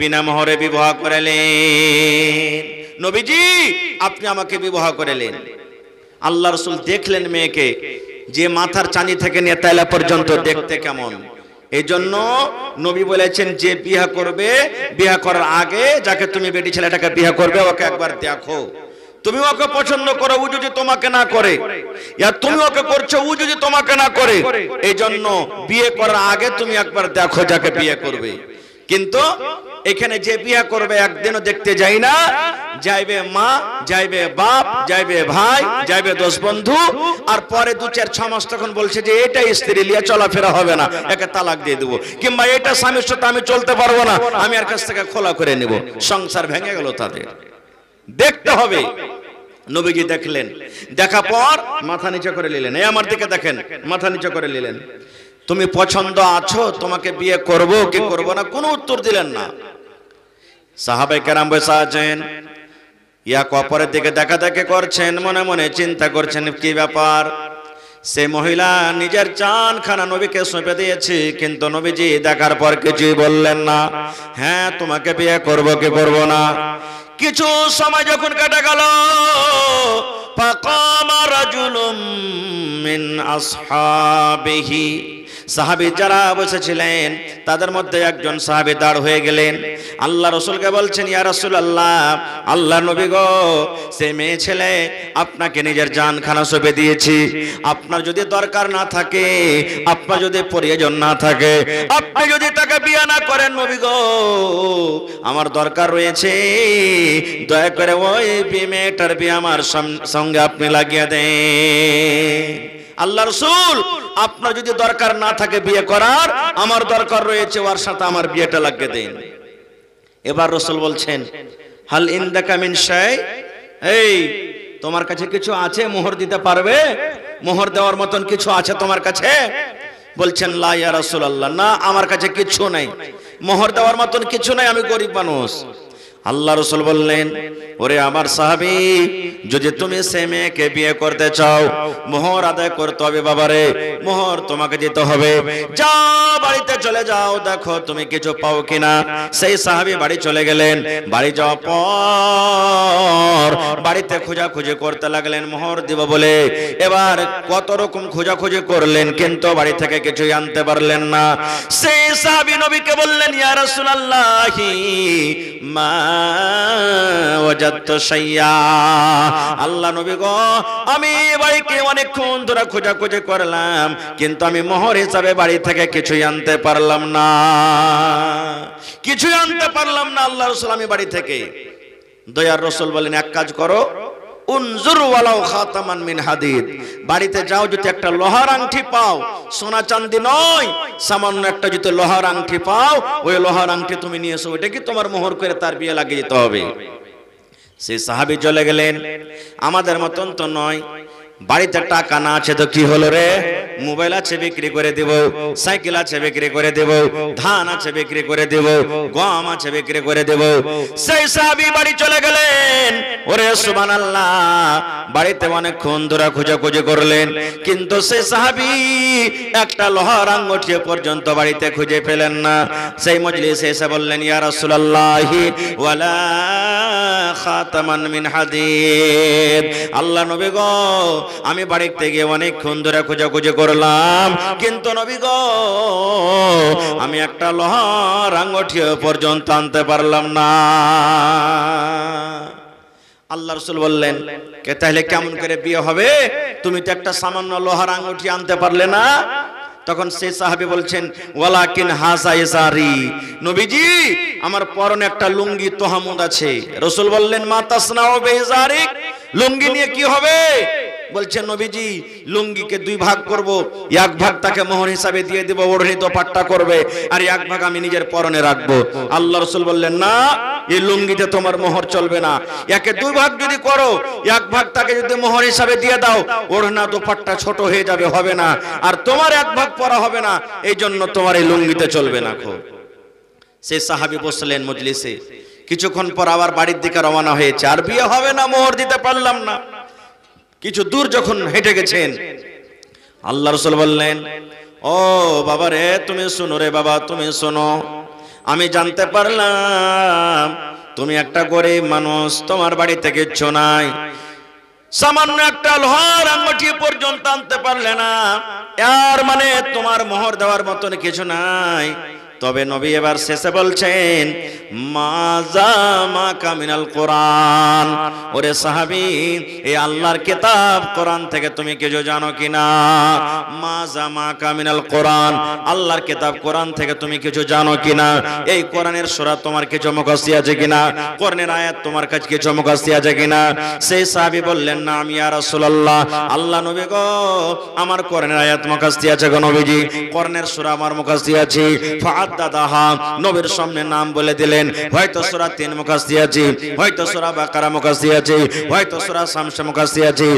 বিনা মোহরে বিবাহ করালেন। নবীজি আপনি আমাকে বিবাহ করালেন। আল্লাহ রাসূল দেখলেন মেয়েকে যে মাথার চাঁদি থেকে নিয়ে তালা পর্যন্ত দেখতে কেমন, এই জন্য নবী বলেছেন যে বিয়ে করবে, বিয়ে করার আগে যাকে তুমি বেটি ছেলেটাকে বিয়ে করবে ওকে একবার দেখো, তুমি ওকে পছন্দ করো, ও যদি তোমাকে না করে, ইয়া তুমি ওকে করছো ও যদি তোমাকে না করে, এই জন্য বিয়ে করার আগে তুমি একবার দেখো যাকে বিয়ে করবে। কিন্তু এখানে যে বিয়ে করবে একদিনও দেখতে যাই না, যাইবে মা, যাইবে বাপ, যাইবে ভাই, যাইবে 10 বন্ধু, আর পরে 2-4-6 মাস তখন বলছে যে এটা স্ত্রী লিয়া চলাফেরা হবে না, একে তালাক দিয়ে দেবো, কিংবা এটা স্বামীর সাথে আমি চলতে পারবো না, আমি এর কাছ থেকে খোলা করে নেব, সংসার ভেঙে গেল তাদের। দেখতে হবে। নবীজি দেখলেন, দেখা পর মাথা নিচে করে নিলেন, এই আমার দিকে দেখেন, মাথা নিচে করে নিলেন, তুমি পছন্দ আছো, তোমাকে বিয়ে করব কি করব না, কোনো উত্তর দিলেন না। সাহাবায়ে কেরাম বসে আছেন, ইয়া কপরের দিকে দেখা দেখে করছেন, মনে মনে চিন্তা করছেন কি ব্যাপার। সে মহিলা নিজের জান খানা নবীকে সঁপে দিয়েছে, কিন্তু নবীজি দেখার পর কিছুই বললেন না, হ্যাঁ তোমাকে বিয়ে করব কি করব না। কিছু সময় যখন কেটে গেল, ফাকামা রাজুলুম মিন আসহাবিহি, সাহাবী যারা বসেছিলেন তাদের মধ্যে একজন সাহাবী দাঁড় হয়ে গেলেন, আল্লাহ রাসূলকে বলছেন, ইয়া রাসূলুল্লাহ, আল্লাহ নবী গো সে মেয়ে ছেলে আপনাকে নিজের জান খানা সঁপে দিয়েছি, আপনার যদি দরকার না থাকে, আপনার যদি প্রয়োজন না থাকে, আপনি যদি তাকে বিয়ে না করেন নবী গো, আমার দরকার রয়েছে, দয়া করে ওই মেয়েটার বিয়ে আমার সঙ্গে আপনি লাগিয়ে দেন। আল্লাহ রাসূল আপনার যদি দরকার না থাকে বিয়ে করার, আমার দরকার রয়েছে, ওর সাথে আমার বিয়েটা লাগিয়ে দেন। এবার রাসূল বলছেন, হাল ইনদাকা মিন শাই, এই তোমার কাছে কিছু আছে মোহর দিতে পারবে, মোহর দেওয়ার মতন কিছু আছে তোমার কাছে? বলছেন লা ইয়া রাসূলুল্লাহ, না আমার কাছে কিছু নাই, মোহর দেওয়ার মতন কিছু নাই, আমি গরিব মানুষ। আল্লাহ রাসূল বললেন, ওরে আমার সাহাবী, যদি তুমি সে মেয়েকে বিয়ে করতে চাও মোহর আদায় করতে হবে বাবারে, মোহর তোমাকে দিতে হবে, যাও বাড়িতে চলে যাও, দেখো তুমি কিছু পাও কিনা। সেই সাহাবী বাড়ি চলে গেলেন, বাড়ি যাওয়ার পর বাড়িতে খোঁজাখুঁজি করতে লাগলেন মোহর দিব বলে। এবার কত রকম খোঁজাখুঁজি করলেন, কিন্তু বাড়ি থেকে কিছুই আনতে পারলেন না। সেই সাহাবী নবীকে বললেন, ইয়া রাসূলুল্লাহি মা ওয়াজাদতু শাইয়া, আল্লাহ নবী গো আমি বাড়িতে অনেকক্ষণ ধরে খোঁজাখুঁজি করলাম, কিন্তু আমি মোহর হিসাবে বাড়ি থেকে কিছুই আনতে পারলাম না, কিছুই আনতে পারলাম না আল্লাহ রাসূল আমি বাড়ি থেকে। দয়ার রাসূল বলেন, এক কাজ করো, উনজুর ওয়ালাউ খাতামান মিন হাদিদ, বাড়িতে যাও, যদি একটা লোহার আংটি পাও, সোনা চাঁদি নয়, সামান্য একটা যদি লোহার আংটি পাও, ওই লোহার আংটি তুমি নিয়ে এসো, ওটা কি তোমার মোহর করে তার বিয়ে লাগিয়ে দিতে হবে। সেই সাহাবী চলে গেলেন, আমাদের মতন তো নয়, বাড়িতে টাকা না আছে তো কি হলো রে, মোবাইল আছে বিক্রি করে দেব, সাইকেল আছে বিক্রি করে দেব, ধান আছে বিক্রি করে দেব, গম আছে বিক্রি করে দেব। সেই সাহাবী বাড়ি চলে গেলেন। ওরে সুবহানাল্লাহ, বাড়িতে অনেকক্ষণ ধরে খোঁজাখুঁজি করলেন, কিন্তু সেই সাহাবী একটা লোহার আঙ্গুঠি পর্যন্ত বাড়িতে খুঁজে পেলেন না। সেই মজলিসে এসে বললেন, ইয়া রাসূলুল্লাহি ওয়ালা খাতামান মিন হাদিদ, আল্লাহ নবী গো, আমি বাড়িতে গিয়ে অনেকক্ষণ ধরে খোঁজাখুঁজি করলাম, কিন্তু নবী গো, আমি একটা লোহার আঙ্গুঠি পর্যন্ত আনতে পারলাম না। আল্লাহ রাসূল বললেন, কে তাহলে কেমন করে বিয়ে হবে, তুমি তো একটা সামান্য লোহার আঙ্গুঠি আনতে পারলে না। তখন সেই সাহাবী বলছেন, ওয়ালাকিন হাসা ইসারি, নবীজি আমার পরনে একটা লুঙ্গি তোহামুদ আছে। রাসূল বললেন, মা তাসনাউ বিইজারিক, লুঙ্গি নিয়ে কি হবে? বলছেন, নবীজি লুঙ্গিকে দুই ভাগ করব, এক ভাগ তাকে মোহর হিসাবে দিয়ে দেব, ওড়নি দোপাট্টা করবে, আর এক ভাগ আমি নিজের পরনে রাখবো। আল্লাহ রাসূল বললেন, না, এই লুঙ্গিতে তোমার মোহর চলবে না। একে দুই ভাগ যদি করো, এক ভাগ তাকে যদি মোহর হিসাবে দিয়ে দাও, ওড়না দোপাট্টা ছোট হয়ে যাবে, হবে না, আর তোমার এক ভাগ পরা হবে না, এই জন্য তোমার এই লুঙ্গিতে চলবে না। সেই সাহাবী বসলেন মজলিসে। কিছুক্ষণ পর আবার বাড়ির দিকে রওনা হয়েছে, আর বিয়ে হবে না, মোহর দিতে পারলাম না। কিছু দূর যখন হেঁটে গেছেন, আল্লাহ রাসূল বললেন, ও বাবা রে, তুমি শোনো রে বাবা, তুমি শোনো, আমি জানতে পারলাম তুমি একটা গরিব মানুষ, তোমার বাড়িতে কিচ্ছু নাই, সামান্য একটা লোহার আঙ্গুঠি পর্যন্ত আনতে পারলে না, এর মানে তোমার মোহর দেওয়ার মতন কিছু নাই। তবে নবী এবার শেষে বলছেন, মাজা মা কামিনাল কোরআন, ওরে সাহাবী, এই আল্লাহর কিতাব কোরআন থেকে তুমি কিছু জানো কিনা? মাজা মা কামিনাল কোরআন, আল্লাহর কিতাব কোরআন থেকে তুমি কিছু জানো কিনা? এই কোরআনের সূরা তোমার কিছু মুখস্থ আছে কিনা? কোরআনের আয়াত তোমার কাছে কিছু মুখস্থ আছে কিনা? সেই সাহাবী বললেন, না আমি ইয়া রাসূলুল্লাহ, আল্লাহ নবী গো, আমার কোরআনের আয়াত মুখস্থ আছে গো নবীজি, কোরআনের সূরা আমার মুখস্থ আছে। নবীর সামনে নাম বলে দিলেন, হয়তো সূরা 3 মুখস্থ আছে, হয়তো সূরা বাকারা মুখস্থ আছে, হয়তো সূরা শামস মুখস্থ আছে।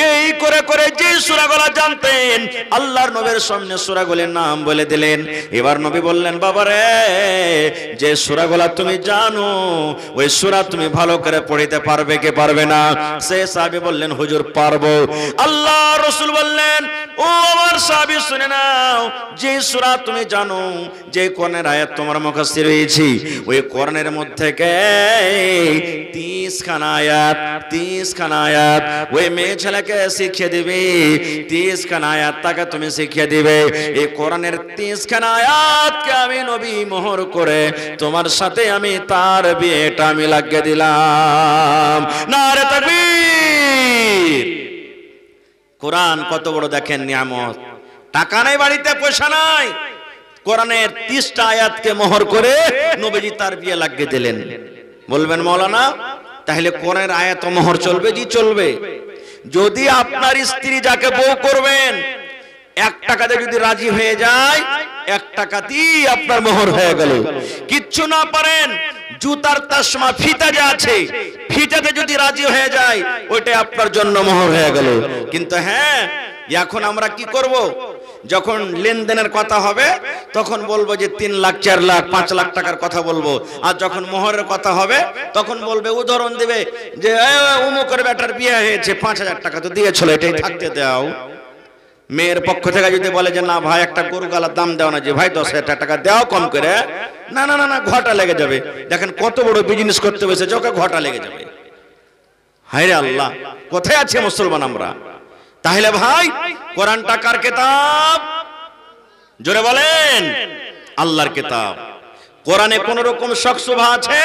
এই করে করে যে সূরাগুলো জানতেন, আল্লাহর নবীর সামনে সূরাগুলোর নাম বলে দিলেন। এবার নবী বললেন, বাবারে, যে সূরাগুলো তুমি জানো, ওই সূরা তুমি ভালো করে পড়তে পারবে কি পারবে না? সে সাহাবী বললেন, হুজুর পারবো। আল্লাহ রাসূল বললেন, ও আমার সাহাবী শুনে নাও, যে সূরা তুমি জানো, যে কোরআনের আয়াত তোমার মুখস্থ রয়েছে, ওই কোরআনের মধ্যে 30 খানা আয়াত ওই মেয়ে ছেলেকে শিখিয়ে দিবে, 30 খানা আয়াত তাকে তুমি শিখিয়ে দিবে। এই কোরআনের 30 খানা আয়াতকে আমি নবী মোহর করে তোমার সাথে আমি তার বিয়েটা আমি লাগিয়ে দিলাম। নারে তাকবীর! কোরআন কত বড় দেখেন নিয়ামত। টাকা নাই বাড়িতে, পয়সা নাই, কোরআনের 30টা আয়াতকে মোহর করে নবীজি তার বিয়ে লাগিয়ে দিলেন। বলবেন মাওলানা, তাহলে কোরআনের আয়াত মোহর চলবে? জি চলবে। যদি আপনার স্ত্রী যাকে বউ করবেন 1 টাকাতে যদি রাজি হয়ে যায়, 1 টাকাতেই আপনার মোহর হয়ে গেল। কিচ্ছু না পারেন, জুতার তাসমা ফিতা যে আছে, ফিতাতে যদি রাজি হয়ে যায়, ওইটাই আপনার জন্য মোহর হয়ে গেল। কিন্তু হ্যাঁ, এখন আমরা কি করব? যখন লেনদেনের কথা হবে তখন বলবো যে 3 লাখ 4 লাখ 5 লাখ টাকার কথা বলবো, আর যখন মোহরের কথা হবে তখন বলবে, উদাহরণ দিবে যে অমুকের বেটার বিয়ে হয়েছে, 5000 টাকা তো দিয়েছিল, এটাই থাকতে দাও। মেয়ের পক্ষ থেকে যদি বলে যে না ভাই, একটা গরু গালার দাম দাও না, যে ভাই 10,000 টাকা দাও কম করে, না না না না, ঘটা লেগে যাবে। দেখেন কত বড় বিজনেস করতে বসেছে, ওকে ঘটা লেগে যাবে। হায় রে আল্লাহ, কোথায় আছে মুসলমান আমরা? তাহলে ভাই, কোরআনটা কার কিতাব? জোরে বলেন, আল্লাহর কিতাব। কোরআনে কোন রকম শক শুভা আছে?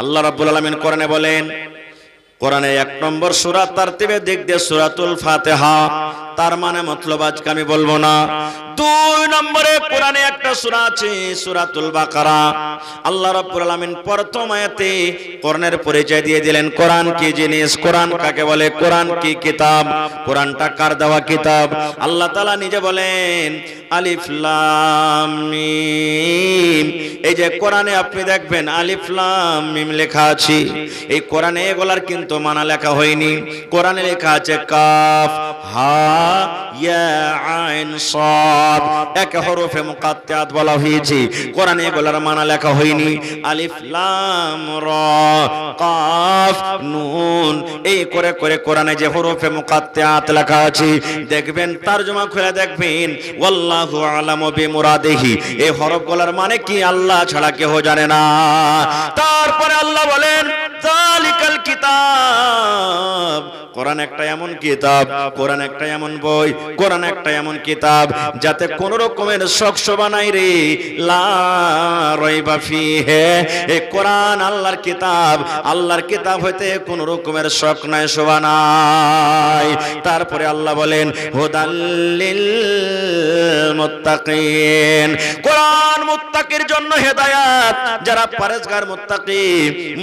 আল্লাহ রাব্বুল আলামিন কোরআনে বলেন, কোরআনে 1 নম্বর সূরা তারতিবে দিক দিয়ে সূরাতুল ফাতিহা, তার মানে মতলব আজকে আমি বলবো না। দুই নম্বরে কোরআনে একটা সূরা আছে সূরাতুল বাকারা। আল্লাহ রাব্বুল আলামিন প্রথম আয়াতে কোরআনের পরিচয় দিয়ে দিলেন। কোরআন কি জিনিস, কোরআন কাকে বলে, কোরআন কি কিতাব, কোরআনটা কার দেওয়া কিতাব। আল্লাহ তাআলা নিজে বলেন আলিফ লাম মিম। এই যে কোরআনে আপনি দেখবেন আলিফ লাম মিম লেখা আছে, এই কোরআনে এগুলার কিন্তু মানা লেখা হয়নি। কোরআনে লেখা আছে কাফ হা ইয়া আইন সাদ, এক হরফে মুকাত্তাত বলা হয়েছে। কোরআনে এগুলার মানা লেখা হয়নি। আলিফ লাম রা কাফ নুন, এই করে করে কোরআনে যে হরফে মুকাত্তাত লেখা আছে, দেখবেন তরজমা খুলে দেখবেন ওয়াল্লাহু আলামু বিমুরাদিহি, এই হরফগুলোর মানে কি আল্লাহ ছাড়া কেউ জানে না। তারপরে আল্লাহ বলেন যালিকাল কিতাব, কোরআন একটা এমন কিতাব, কোরআন একটা এমন বই, কোরআন একটা এমন কিতাব যাতে কোন রকমের শক শোভা নাই রে। লা রাইবা ফিহি, এই কোরআন আল্লাহর কিতাব, আল্লাহর কিতাব হইতে কোন রকমের শক নাই শোভা নাই। তারপরে আল্লাহ বলেন হুদাল্লিল মুত্তাকিন, কোরআন মুত্তাকির জন্য হেদায়েত, যারা পরেজগার মুত্তাকি,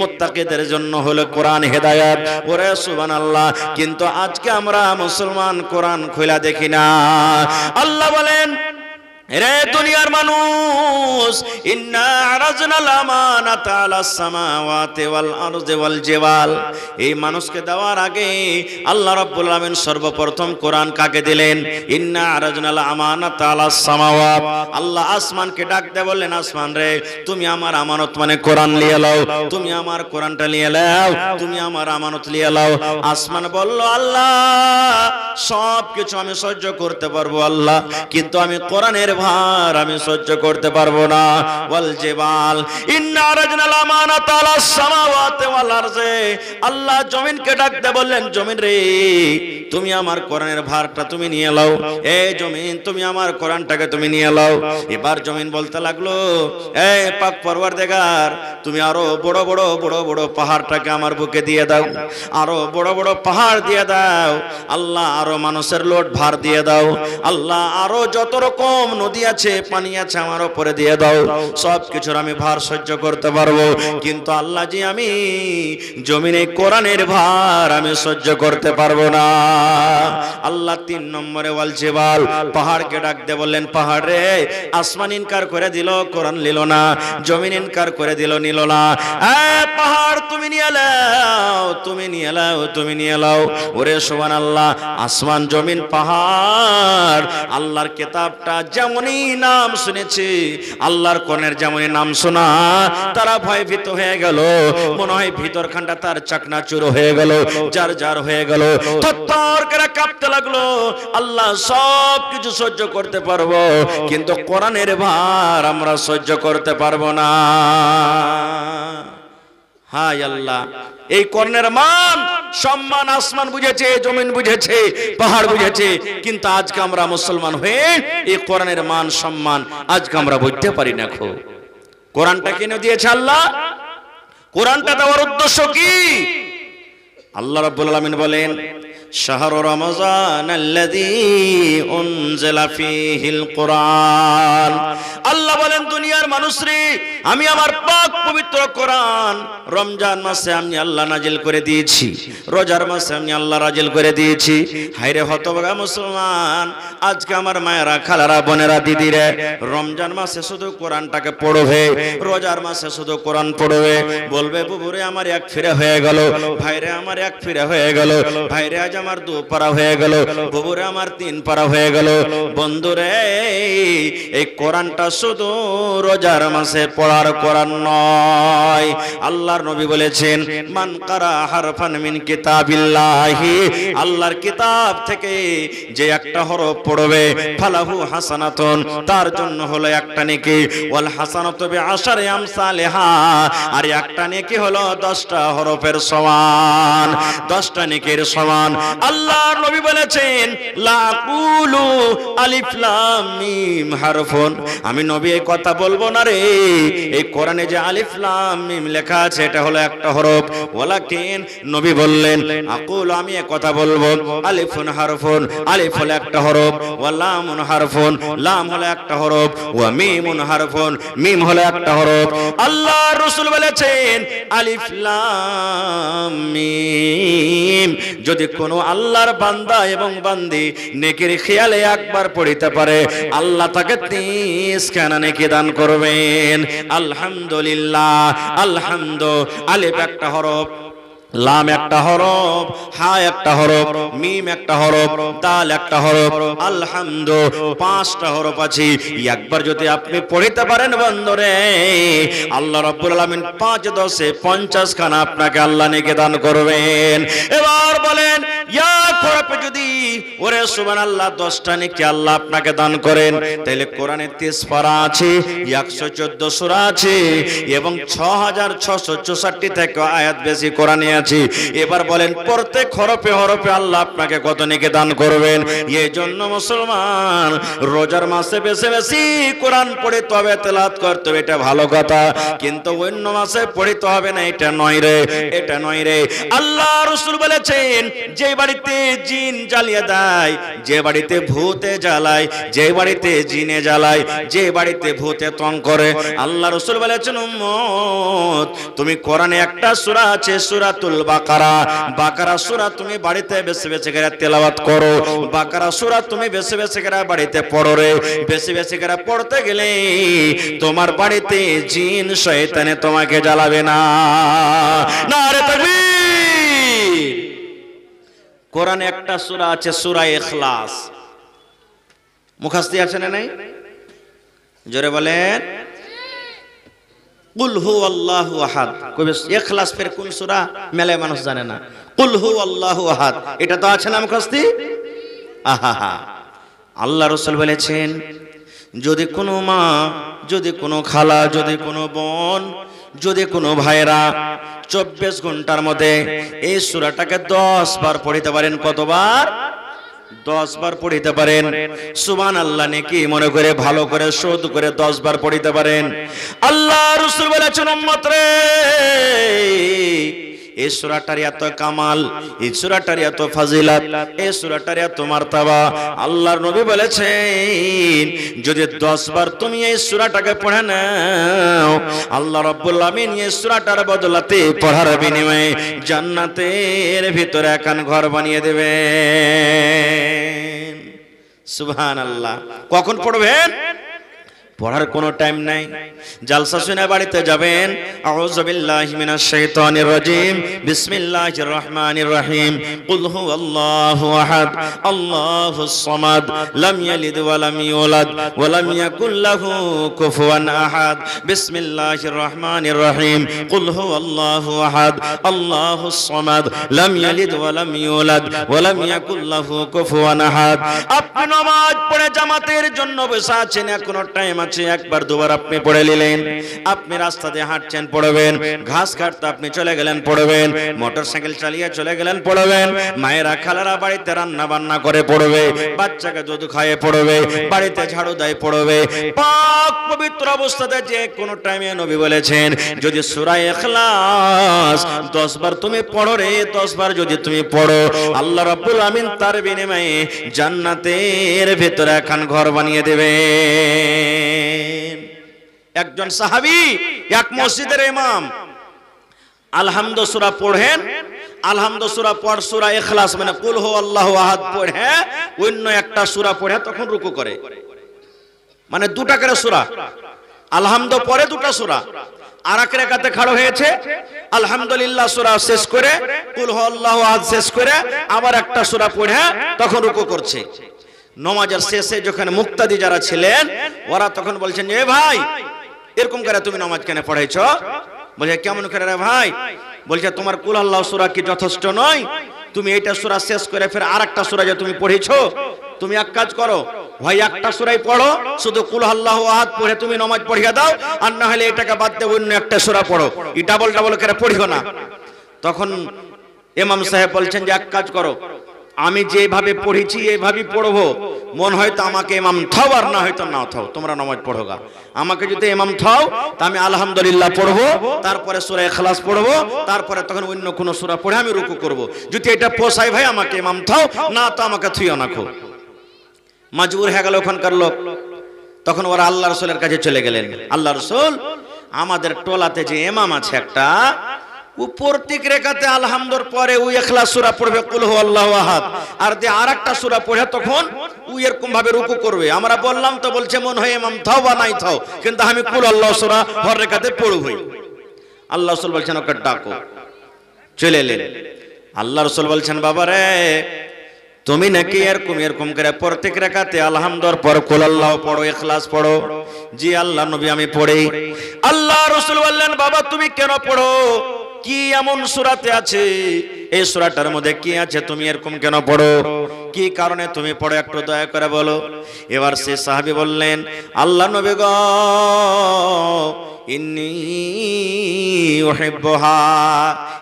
মুত্তাকিদের জন্য হলো কোরআন হেদায়েত। ওরে সুবহানাল্লাহ। কিন্তু আজকে আমরা মুসলমান কোরআন খোলা দেখি না। আল্লাহ বলেন রে দুনিয়ার মানুষ, ইন্না আরাজনাল আমানাতা আলাস সামাওয়াতি ওয়াল আরদি ওয়াল জিবাল, এই মানুষকে দেওয়ার আগে আল্লাহ রাব্বুল আলামিন সর্বপ্রথম কোরআন কাকে দিলেন? ইন্না আরাজনাল আমানাতা আলাস সামাওয়াত, আল্লাহ আসমানকে ডাক দিয়ে বললেন আসমান রে তুমি আমার আমানত মানে কোরআন নিয়ে নাও, তুমি আমার কোরআনটা নিয়ে নাও, তুমি আমার আমানত নিয়ে নাও। আসমান বলল আল্লাহ সব কিছু আমি সহ্য করতে পারবো আল্লাহ, কিন্তু আমি কোরআনের ভার আমি সহ্য করতে পারবো না। ওয়াল জিবাল ইন্না আরাজনাল আমানাতা আলাস সামাওয়াতি ওয়াল আরজি, আল্লাহ জমিনকে ডাকতে বললেন জমিন রে তুমি আমার কোরআনের ভারটা তুমি নিয়ে নাও, এই জমিন তুমি আমার কোরআনটাকে তুমি নিয়ে নাও। এবার জমিন বলতে লাগলো এই পাক পরওয়ারদিগার তুমি আরো বড় বড় বড় বড় পাহাড়টাকে আমার বুকে দিয়ে দাও, আরো বড় বড় পাহাড় দিয়ে দাও আল্লাহ, আরো মানুষের লোড ভার দিয়ে দাও আল্লাহ, আরো যত রকম নদী আছে পানি আছে আমার উপরে দিয়ে দাও, সব কিছুর আমি ভার সহ্য করতে পারবো। কিন্তু আল্লাহ জি আমি জমিনে কোরআনের ভার আমি সহ্য করতে পারবো না। আল্লাহ ৩ নম্বরে ওয়াল জিবাল, পাহাড়কে ডাক দিয়ে বললেন পাহাড় রে আসমান ইনকার করে দিল কোরআন নিল না, জমিন ইনকার করে দিল নিল না, পাহাড় তুমি নিয়ে নাও, তুমি নিয়ে নাও, তুমি নিয়ে নাও। ওরে সুবহানাল্লাহ, আসমান জমিন পাহাড় আল্লাহর কিতাবটা যেমনই নাম শুনেছে, আল্লাহর কোরআনের যেমনই নাম শোনা, তারা ভয়ভীত হয়ে গেল, মনে হয় ভিতরখানটা তার চাকনাচুর হয়ে গেল, যার যার হয়ে গেল, থরথর করে কাঁপতে লাগলো। আল্লাহ সব কিছু সহ্য করতে পারবো, কিন্তু কোরআনের ভার আমরা সহ্য করতে পারবো না। হায় আল্লাহ, এই কোরআনের মান সম্মান আসমান বুঝেছে, জমিন বুঝেছে, পাহাড় বুঝেছে, কিন্তু আজকে আমরা মুসলমান হয়ে এই কোরআনের মান সম্মান আজকে আমরা বুঝতে পারি না। কোরআনটা কেন দিয়েছে আল্লাহ? কোরআনটা দেওয়ার উদ্দেশ্য কি? আল্লাহ রাব্বুল আলামিন বলেন শাহরু রমাযানাল্লাযী উনজিলা ফীহিল কুরআন, আল্লাহ বলেন দুনিয়ার মানুষরে আমি আমার পাক পবিত্র কোরআন রমজান মাসে আমি আল্লাহ নাজিল করে দিয়েছি, রোজার মাসে আমি আল্লাহ নাজিল করে দিয়েছি। হায়রে হতভাগা মুসলমান, আজকে আমার মায়েরা খালারা বোনেরা দিদিরা রমজান মাসে শুধু কোরআনটাকে পড়বে, রোজার মাসে শুধু কোরআন পড়বে, বলবে বুবুরে আমার এক ফিরে হয়ে গেল, ভাইরে আমার এক ফিরে হয়ে গেল, ভাইরে আজ আমার 2 পারা হয়ে গেল, বুবুরে আমার 3 পারা হয়ে গেল। বন্ধুরে এই কোরআনটা শুধু রোজার মাসে পড়ার কোরআন নয়। আল্লাহর নবী বলেছেন মান কারা হারফান মিন কিতাবিল্লাহি, আল্লাহর কিতাব থেকে যে একটা হরফ পড়বে ফালাহু হাসানাতুন, তার জন্য হলো একটা নেকি, ওয়াল হাসানাতু বিআশারি আমসালিহা, আর একটা নেকি হলো 10টা হরফের সমান, 10টা নেকির সমান। আল্লাহর নবী বলেছেন লা কুলু আলিফ লাম মিম হারফুন, আমি নবী এই কথা বলবো বলবো না রে, এই কোরআনে যে আলিফ লাম মিম লেখা আছে এটা হলো একটা হরফ। ওয়ালাকিন নবী বললেন আকুল, আমি এক কথা বলবো, আলিফুন হারফুন, আলিফ হলো একটা হরফ, ওয়া লামুন হারফুন, লাম হলো একটা হরফ, ওয়া মিমুন হারফুন, মিম হলো একটা হরফ। আল্লাহ রাসূল বলেছেন আলিফ লাম মিম যদি কোনো আল্লাহর বান্দা এবং বান্দি নেকির খেয়ালে একবার পড়িতে পারে আল্লাহ তাকে 30 খানা নেকি দান করবেন। আলহামদুলিল্লাহ, আলহামদু, আলিফ একটা হরফ, লাম একটা হরফ, হা একটা হরফ, মিম একটা হরফ, দাল একটা হরফ, আলহামদু 5টা হরফ আছে। একবার যদি আপনি পড়িতে পারেন বন্ধুরে, আল্লাহ রাব্বুল আলামিন 5 10 50 খানা আপনাকে আল্লাহ নেকি দান করবেন। এবার বলেন ইয়া হরফে যদি ওরে সুবহানাল্লাহ 10টা নেকি আল্লাহ আপনাকে দান করেন, তাহলে কোরআনে 30 পারা আছে, 114 সূরা আছে এবং 6664 থেকে আয়াত বেশি কোরআনে আছে। এবার বলেন প্রত্যেক হরফে হরফে আল্লাহ আপনাকে কত নেকি দান করবেন। এই জন্য মুসলমান রোজার মাসে বেশি বেশি কোরআন পড়িতে হবে, তেলাওয়াত করতে হবে, এটা ভালো কথা, কিন্তু অন্য মাসে পড়িতে হবে না, এটা নয় রে, এটা নয় রে। আল্লাহ রাসূল বলেছেন যে বাড়িতে জিন জ্বালিয়ে দেয়, যে বাড়িতে ভূতে জ্বালায়, যে বাড়িতে জিনে জ্বালায়, যে বাড়িতে ভূতে তং করে, আল্লাহ রাসূল বলেছেন উম্মত তুমি কোরআনে একটা সূরা আছে সূরাতুল বাকারা, বাকারা সূরা তুমি বাড়িতে বেশি বেশি করে তেলাওয়াত করো, বাকারা সূরা তুমি বেশি বেশি করে বাড়িতে পড়ো রে। বেশি বেশি করে পড়তে গেলে তোমার বাড়িতে জিন শয়তানে তোমাকে জ্বালাবে না। নারে তাকবীর। কোরআনে একটা সূরা আছে সূরা ইখলাস, মুখস্থ আছে না নাই? জোরে বলেন কুল হুয়াল্লাহু আহাদ। কবে ইখলাস ফের কোন সূরা মেলায় মানুষ জানে না। কুল হুয়াল্লাহু আহাদ এটা তো আছে না মুখস্থি। আহা, আল্লাহ রাসূল বলেছেন যদি কোনো মা, যদি কোনো খালা, যদি কোনো বোন, যদি কোনো ভাইরা 24 ঘন্টার মধ্যে এই সূরাটাকে 10 বার পড়িতে পারেন, কতবার? 10 বার পড়িতে পারেন, সুবহানাল্লাহ নেকি মনে করে ভালো করে শোধ করে 10 বার পড়িতে পারেন। আল্লাহ রাসূল বলেছেন উম্মত রে, এই সূরাটার এত কামাল, এই সূরাটার এত ফাজিলাত, এই সূরাটার এত মার্তাবা। আল্লাহর নবী বলেছেন যদি 10 বার তুমি এই সূরাটাকে পড়ে নাও, আল্লাহ রাব্বুল আমিন এই সূরাটার বদলাতে পড়ার বিনিময়ে জান্নাতের ভিতরে একখান ঘর বানিয়ে দেবেন। সুবহানাল্লাহ। কখন পড়বেন? পড়ার কোনো টাইম নাই। জালসা শুনে বাড়িতে যাবেন, আউযু বিল্লাহি মিনাশ শাইতানির রাজিম, বিসমিল্লাহির রহমানির রহিম, কুল হুয়াল্লাহু আহাদ, আল্লাহুস সামাদ, লাম ইয়ালিদ ওয়া লাম ইউলাদ ওয়া লাম ইয়াকুল লাহু কুফুয়ান আহাদ, বিসমিল্লাহির রহমানির রহিম, কুল হুয়াল্লাহু আহাদ, আল্লাহুস সামাদ, লাম ইয়ালিদ ওয়া লাম ইউলাদ ওয়া লাম ইয়াকুল লাহু কুফুয়ান আহাদ। আপনি নামাজ পড়ে জামাতের জন্য বসে আছেন, এখনো টাইম আছে, একবার দুবার আপনি পড়ে নিলেন। আপনি রাস্তা দিয়ে হাঁটছেন, পড়বেন। ঘাস কাটতে আপনি চলে গেলেন, পড়বেন। মোটরসাইকেল চালিয়ে চলে গেলেন, পড়বেন। মায়েরা খালারা বাড়িতে রান্না বান্না করে পড়বে, বাচ্চাকে দুধ খাইয়ে পড়বে, বাড়িতে ঝাড়ু দেয় পড়বে। পাক পবিত্র অবস্থাতে যে কোনো টাইমে নবী বলেছেন যদি সূরা ইখলাস 10 বার তুমি পড়ো রে, 10 বার যদি তুমি পড়ো, আল্লাহ রাব্বুল আমিন তার বিনিময়ে জান্নাতের ভিতরে একখান ঘর বানিয়ে দেবে। একজন সাহাবী এক মসজিদের ইমাম আলহামদু সূরা পড়েন, আলহামদু সূরা পড় সূরা ইখলাস মানে কুল হুয়াল্লাহু আহাদ পড়ে অন্য একটা সূরা পড়ে তখন রুকু করে, মানে দুটা করে সূরা। আলহামদু পরে দুটা সূরা, আর এক রাকাতে খাড়া হয়েছে, আলহামদুলিল্লাহ সূরা শেষ করে কুল হুয়াল্লাহু আহাদ শেষ করে আবার একটা সূরা পড়ে তখন রুকু করছে। নামাজের শেষে যখন মুক্তাদি যারা ছিলেন ওরা তখন বলছেন এ ভাই এরকম করে তুমি নামাজ কেন পড়াইছো? বলছে কেমন করে রে ভাই? বলছে তোমার কুল আল্লাহ সূরা কি যথেষ্ট নয়? তুমি এইটা সূরা শেষ করে ফের আরেকটা সূরা যে তুমি পড়েছো, তুমি এক কাজ করো, ভাই একটা সূরাই পড়ো, শুধু কুল আল্লাহু আহাদ পড়ে তুমি নামাজ পড়িয়ে দাও, আর না হলে এটাকে বাদ দিয়ে অন্য একটা সূরা পড়ো, এই ডাবল ডাবল করে পড়িও না। তখন ইমাম সাহেব বলছেন যে এক কাজ করো, আমি যেভাবে পড়েছি এইভাবে পড়বো, মন হয়তো আমাকে ইমাম থাও আর না হয়তো না থাও, তোমরা নামাজ পড়োগা। আমাকে যদি ইমাম থাও তা আমি আলহামদুলিল্লাহ পড়বো, তারপরে সূরা ইখলাস পড়বো, তারপরে তখন অন্য কোন সূরা পড়ে আমি রুকু করব। যদি এটা পোষায় ভাই আমাকে ইমাম থাও, না তো আমাকে থুইও না খো। মজবুর হয়ে গেল ওখানকার লোক। তখন ওরা আল্লাহ রাসূলের কাছে চলে গেলেন। আল্লাহ রাসূল, আমাদের টোলাতে যে ইমাম আছে একটা, ও প্রত্যেক রাকাতে আলহামদুর পরে ও ইখলাস সূরা পড়বে, কুল হুয়াল্লাহু আহাদ, আর যে আরেকটা সূরা পড়ে তখন ও এরকম ভাবে রুকু করবে। আমরা বললাম তো, বলছে মন হয় ইমাম থাও বা নাই থাও, কিন্তু আমি কুল আল্লাহ সূরা হর রাকাতে পড়বই। আল্লাহ রাসূল বলছেন ওকে ডাকো। চলে এলেন। আল্লাহ রাসূল বলছেন, বাবা রে, তুমি নাকি এরকম করে প্রত্যেক রাকাতে আলহামদুর পর কুল আল্লাহ পড়ো, ইখলাস পড়ো? জি আল্লাহ নবী, আমি পড়ি। আল্লাহ রাসূল বললেন, বাবা তুমি কেন পড়ো? কি এমন সূরাতে আছে, এই সূরাটার মধ্যে কি আছে, তুমি এরকম কেন পড়ো? কি কারণে তুমি পড়ো, একটু দয়া করে বলো। এবার সে সাহাবী বললেন, আল্লাহ নবী গো, ইন্নী উহিব্বুহা,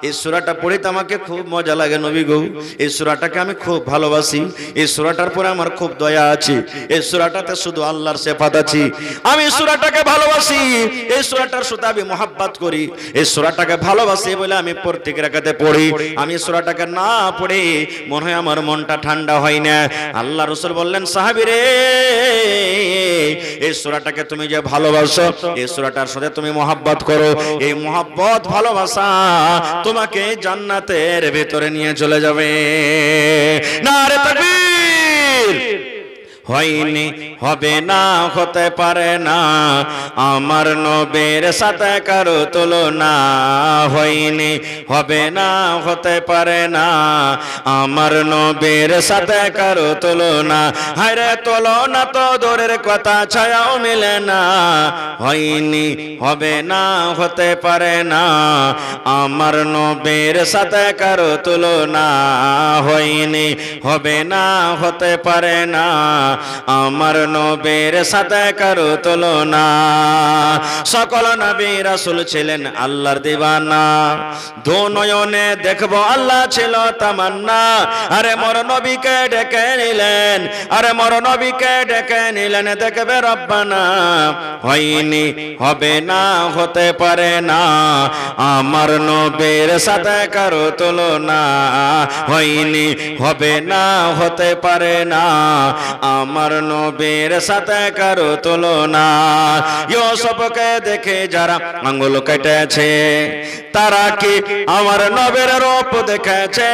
এই সূরাটা পড়িতে আমাকে খুব মজা লাগে নবী গো, এই সূরাটাকে আমি খুব ভালোবাসি, এই সূরাটার পরে আমার খুব দয়া আছে, এই সূরাটাতে শুধু আল্লাহর সিফাত আছে, আমি সূরাটাকে ভালোবাসি, এই সূরাটার সাথে আমি মহব্বত করি, এই সূরাটাকে ভালোবাসি বলে আমি প্রত্যেক রাকাতে পড়ি। আমি সূরাটাকে না পড়ে মনে হয় আমার মনটা ঠান্ডা হয় না। আল্লাহ রাসূল বললেন, সাহাবী রে, এই সূরাটাকে তুমি যে ভালোবাসো, এই সূরাটার সাথে তুমি মহব্বত করো, এই মহব্বত ভালোবাসা তোমাকে জান্নাতের ভেতরে নিয়ে চলে যাবে। নারে তাকবীর! হয়নি, হবে না, হতে পারে না, আমার নবীর সাথে কারো তুলনা। হয়নি, হবে না, হতে পারে না, আমার নবীর সাথে কারো তুলনা। হায়রে তুলনা তো দূরের কথা, ছায়াও মিলে না। হয়নি, হবে না, হতে পারে না, আমার নবীর সাথে কারো তুলনা। হয়নি, হবে না, হতে পারে না, আমার নবীর সাথে কারো তুলনা। সকল নবী রাসূল ছিলেন আল্লাহর দিওয়ানা, দু নয়নে দেখবো আল্লাহ ছিল তামান্না। আরে মোর নবীকে ডেকে নিলেন, আরে মোর নবীকে ডেকে নিলেন, দেখবে রব্বানা। হয়নি, হবে না, হতে পারে না, আমার নবীর সাথে কারো তুলনা। হয়নি, হবে না, হতে পারে না, আমার নবীর সাথে কারো তুলনা। ইউসুফকে দেখে যারা আঙ্গুল কেটেছে, তারা কি আমার নবীর রূপ দেখেছে?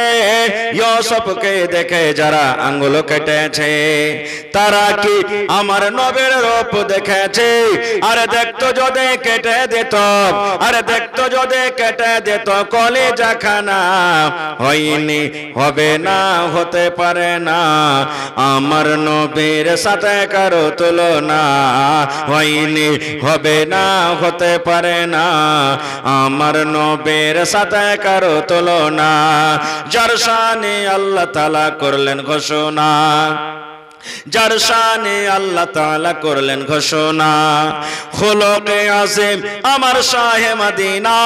ইউসুফকে দেখে যারা আঙ্গুল কেটেছে, তারা কি আমার নবীর রূপ দেখেছে? আরে দেখতো যদি কেটে দিত, আরে দেখতো যদি কেটে দিত কলিজা খানা। হয়নি, হবে না, হতে পারে না, আমার নবীর সাথে কারো তুলনা। হয়নি, হবে না, হতে পারে না, আমার নবীর সাথে কারো তুলনা। যার শানে আল্লাহ তাআলা করলেন ঘোষণা, যার শানে আল্লাহ তাআলা করলেন ঘোষণা। খুলুকে আযীম আমার শাহে মদিনা,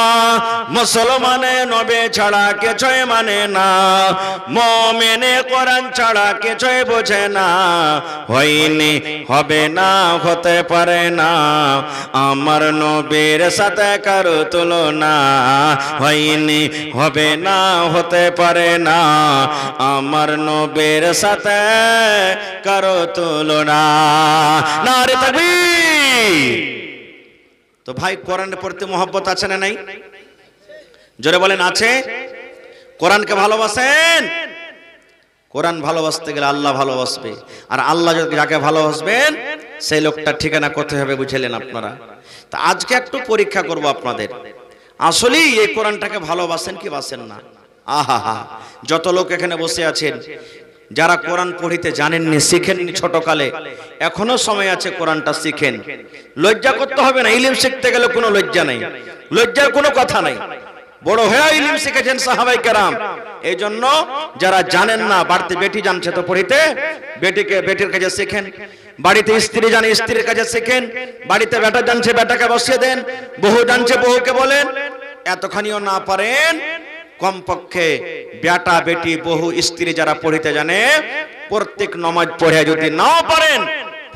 মুসলমানে নবী ছাড়া কিছুই মানে না, মুমিনে কোরআন ছাড়া কিছুই বোঝে না। হয়নি, হবে না, হতে পারে না, আমার নবীর সাথে কারো তুলনা। হয়নি, হবে না, হতে পারে না, আমার নবীর সাথে কারো তুলনা। নারে তাকবীর! তো ভাই, কোরআনের প্রতি মহব্বত আছে না নাই? জোরে বলেন, আছে? কোরআনকে ভালোবাসেন? কোরআন ভালোবাসতে গেলে আল্লাহ ভালোবাসবে, আর আল্লাহ যাকে ভালোবাসবেন সেই লোকটার ঠিকানা কোথায় হবে বুঝলেন আপনারা? তা আজকে একটু পরীক্ষা করব আপনাদের, আসলেই এই কোরআনটাকে ভালোবাসেন কি বাসেন না। আহা, যত লোক এখানে বসে আছেন যারা কোরআন পড়িতে জানেননি, শিখেননি ছোটকালে, এখনো সময় আছে, কোরআনটা শিখেন। লজ্জা করতে হবে না, ইলম শিখতে গেলে কোনো লজ্জা নেই, লজ্জার কোনো কথা নাই। বড় হয়ে ইলম শিখেছেন সাহাবায়ে কেরাম। এই জন্য যারা জানেন না, বাড়িতে বেটি জানছে তো পড়িতে, বেটির কাছে শিখেন। বাড়িতে স্ত্রী জানে, স্ত্রীর কাছে শিখেন। বাড়িতে বেটা জানছে, বেটাকে বসিয়ে দেন। বহু জানছে, বহুকে বলেন। এতখানিও না পারেন, কমপক্ষে বেটা বেটি বহু স্ত্রী যারা পড়িতে জানে প্রত্যেক নামাজ পড়ে যদি নাও পারেন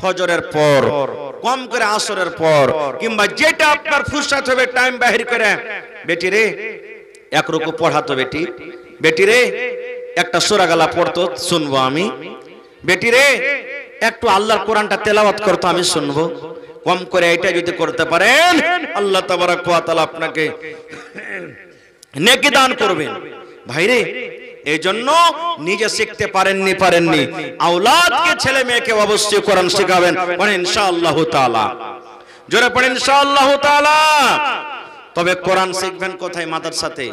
ফজরের পর, কম করে আসরের পর, কিংবা যেটা আপনার ফুরসত হবে টাইম বাহির করে, বেটি রে এক রুকু পড়াতো, বেটি রে একটা সূরা গালা পড়তো শুনবো আমি, বেটি রে একটু আল্লাহর কোরআনটা তেলাওয়াত করতো আমি শুনবো। কম করে এটা যদি করতে পারেন আল্লাহ তাবারাক ওয়া তাআলা আপনাকে নেকি দান করবেন। ভাইরে এই জন্য নিজে শিখতে পারেননি, আওলাদকে ছেলে মেয়েকে অবশ্যই কোরআন শেখাবেন। পড়েন ইনশাআল্লাহ তাআলা, জোরে পড়েন ইনশাআল্লাহ তাআলা। তবে কোরআন শিখবেন কোথায়? মাদ্রাসাতে।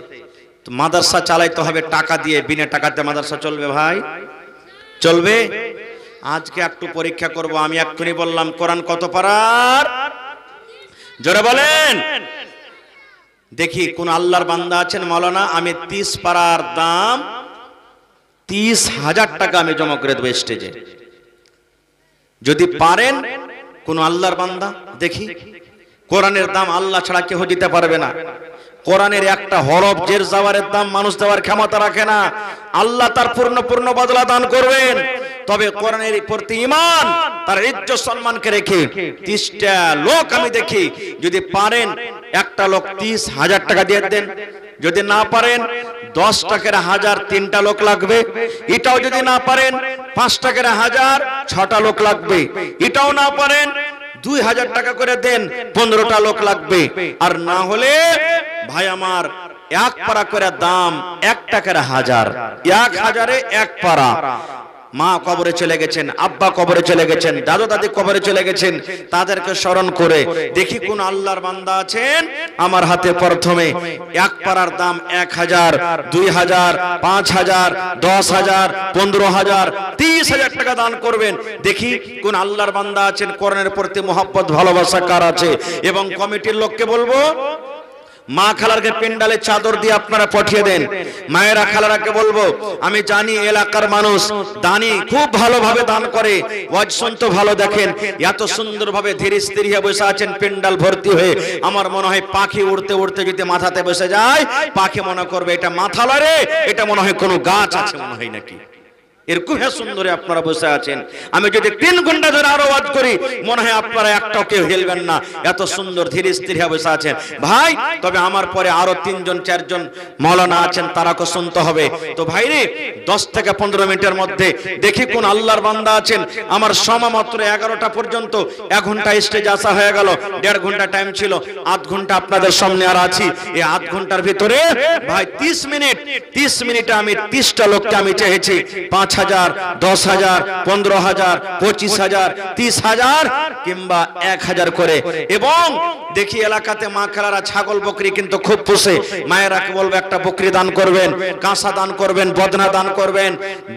তো মাদ্রাসা চালাইতে হবে টাকা দিয়ে, বিনা টাকাতে মাদ্রাসা চলবে ভাই? চলবে? আজকে একটু পরীক্ষা করব। আমি এক্ষুনি বললাম কোরআন কত পারার, জোরে বলেন। দেখি কোন আল্লাহর বান্দা আছেন, মাওলানা আমি 30 পারার দাম 30,000 টাকা আমি জমা করে দেবো স্টেজে। যদি পারেন কোন আল্লাহর বান্দা, দেখি। কোরআনের দাম আল্লাহ ছাড়া কেউ দিতে পারবে না। কোরআনের একটা হরফ জের জাওয়ারের দাম মানুষ দেওয়ার ক্ষমতা রাখে না। আল্লাহ তার পূর্ণ বদলা দান করবেন। তবে কোরআনের প্রতি ঈমান, তার ইজ্জত সম্মানকে রেখে 30টা লোক আমি দেখি, যদি পারেন একটা লোক 30,000 টাকা দিয়ে দেন। যদি না পারেন 10 টাকার 1000 3টা লোক লাগবে। এটাও যদি না পারেন 5 টাকার 1000 6টা লোক লাগবে। এটাও না পারেন 2000 টাকা করে দেন, 15টা লোক লাগবে। আর না হলে ভাই আমার 1 পারা করে দাম 1 টাকার 1000, 1000-এ 1 পারা। মা কবরে চলে গেছেন, আব্বা কবরে চলে গেছেন, দাদু দাদি কবরে চলে গেছেন, তাদেরকে স্মরণ করে দেখি কোন আল্লাহর বান্দা আছেন আমার হাতে প্রথমে 1 পারার দাম 1000, 2000, 5000, 10000, 15000, 30000 টাকা দান করবেন। দেখি কোন আল্লাহর বান্দা আছেন কোরআনের প্রতি মহব্বত ভালোবাসা কার আছে। এবং কমিটির লোককে বলবো মা খালারকে পেন্ডালে চাদর দিয়ে আপনারা পাঠিয়ে দেন। মায়েরা খালারাকে বলবো, আমি জানি এলাকার মানুষ দানি খুব ভালোভাবে দান করে, ওয়াজ শুনতে ভালো দেখেন, এত সুন্দরভাবে ধীরে স্থির হয়ে বসে আছেন পেন্ডাল ভর্তি হয়ে। আমার মনে হয় পাখি উড়তে উড়তে যদি মাথাতে বসে যায়, পাখি মনে করবে এটা মাথা লড়ে, এটা মনে হয় কোনো গাছ আছে মনে হয় নাকি। এরকম সুন্দরে আপনারা বসে আছেন। আমি যদি 3 ঘন্টা ধরে আরো ওয়াজ করি, মনে হয় আপনারা একটাও কেউ হেলবেন না, এত সুন্দর ধীরে স্থির হয়ে বসে আছেন ভাই। তবে আমার পরে আরো 3 জন 4 জন মাওলানা আছেন, তারাকে শুনতে হবে। তো ভাইরে 10 থেকে 15 মিনিটের মধ্যে দেখি কোন আল্লাহর বান্দা আছেন। আমার সময় মাত্র 11টা পর্যন্ত, 1 ঘন্টা স্টেজে আসা হয়ে গেল, 1.5 ঘন্টা টাইম ছিল, 8 ঘন্টা আপনাদের সামনে আর আছি। এই 8 ঘন্টার ভিতরে ভাই 30 মিনিটে আমি 30টা লোককে আমি চেয়েছি 5,000, 10,000, 15,000, 25,000, 30,000 কিংবা 1,000 করে। এবং দেখি এলাকাতে মা খালারা ছাগল বকরি কিন্তু খুব পোষে। মায়েরাকে বলবো একটা বকরি দান করবেন, কাঁসা দান করবেন, বদনা দান করবেন,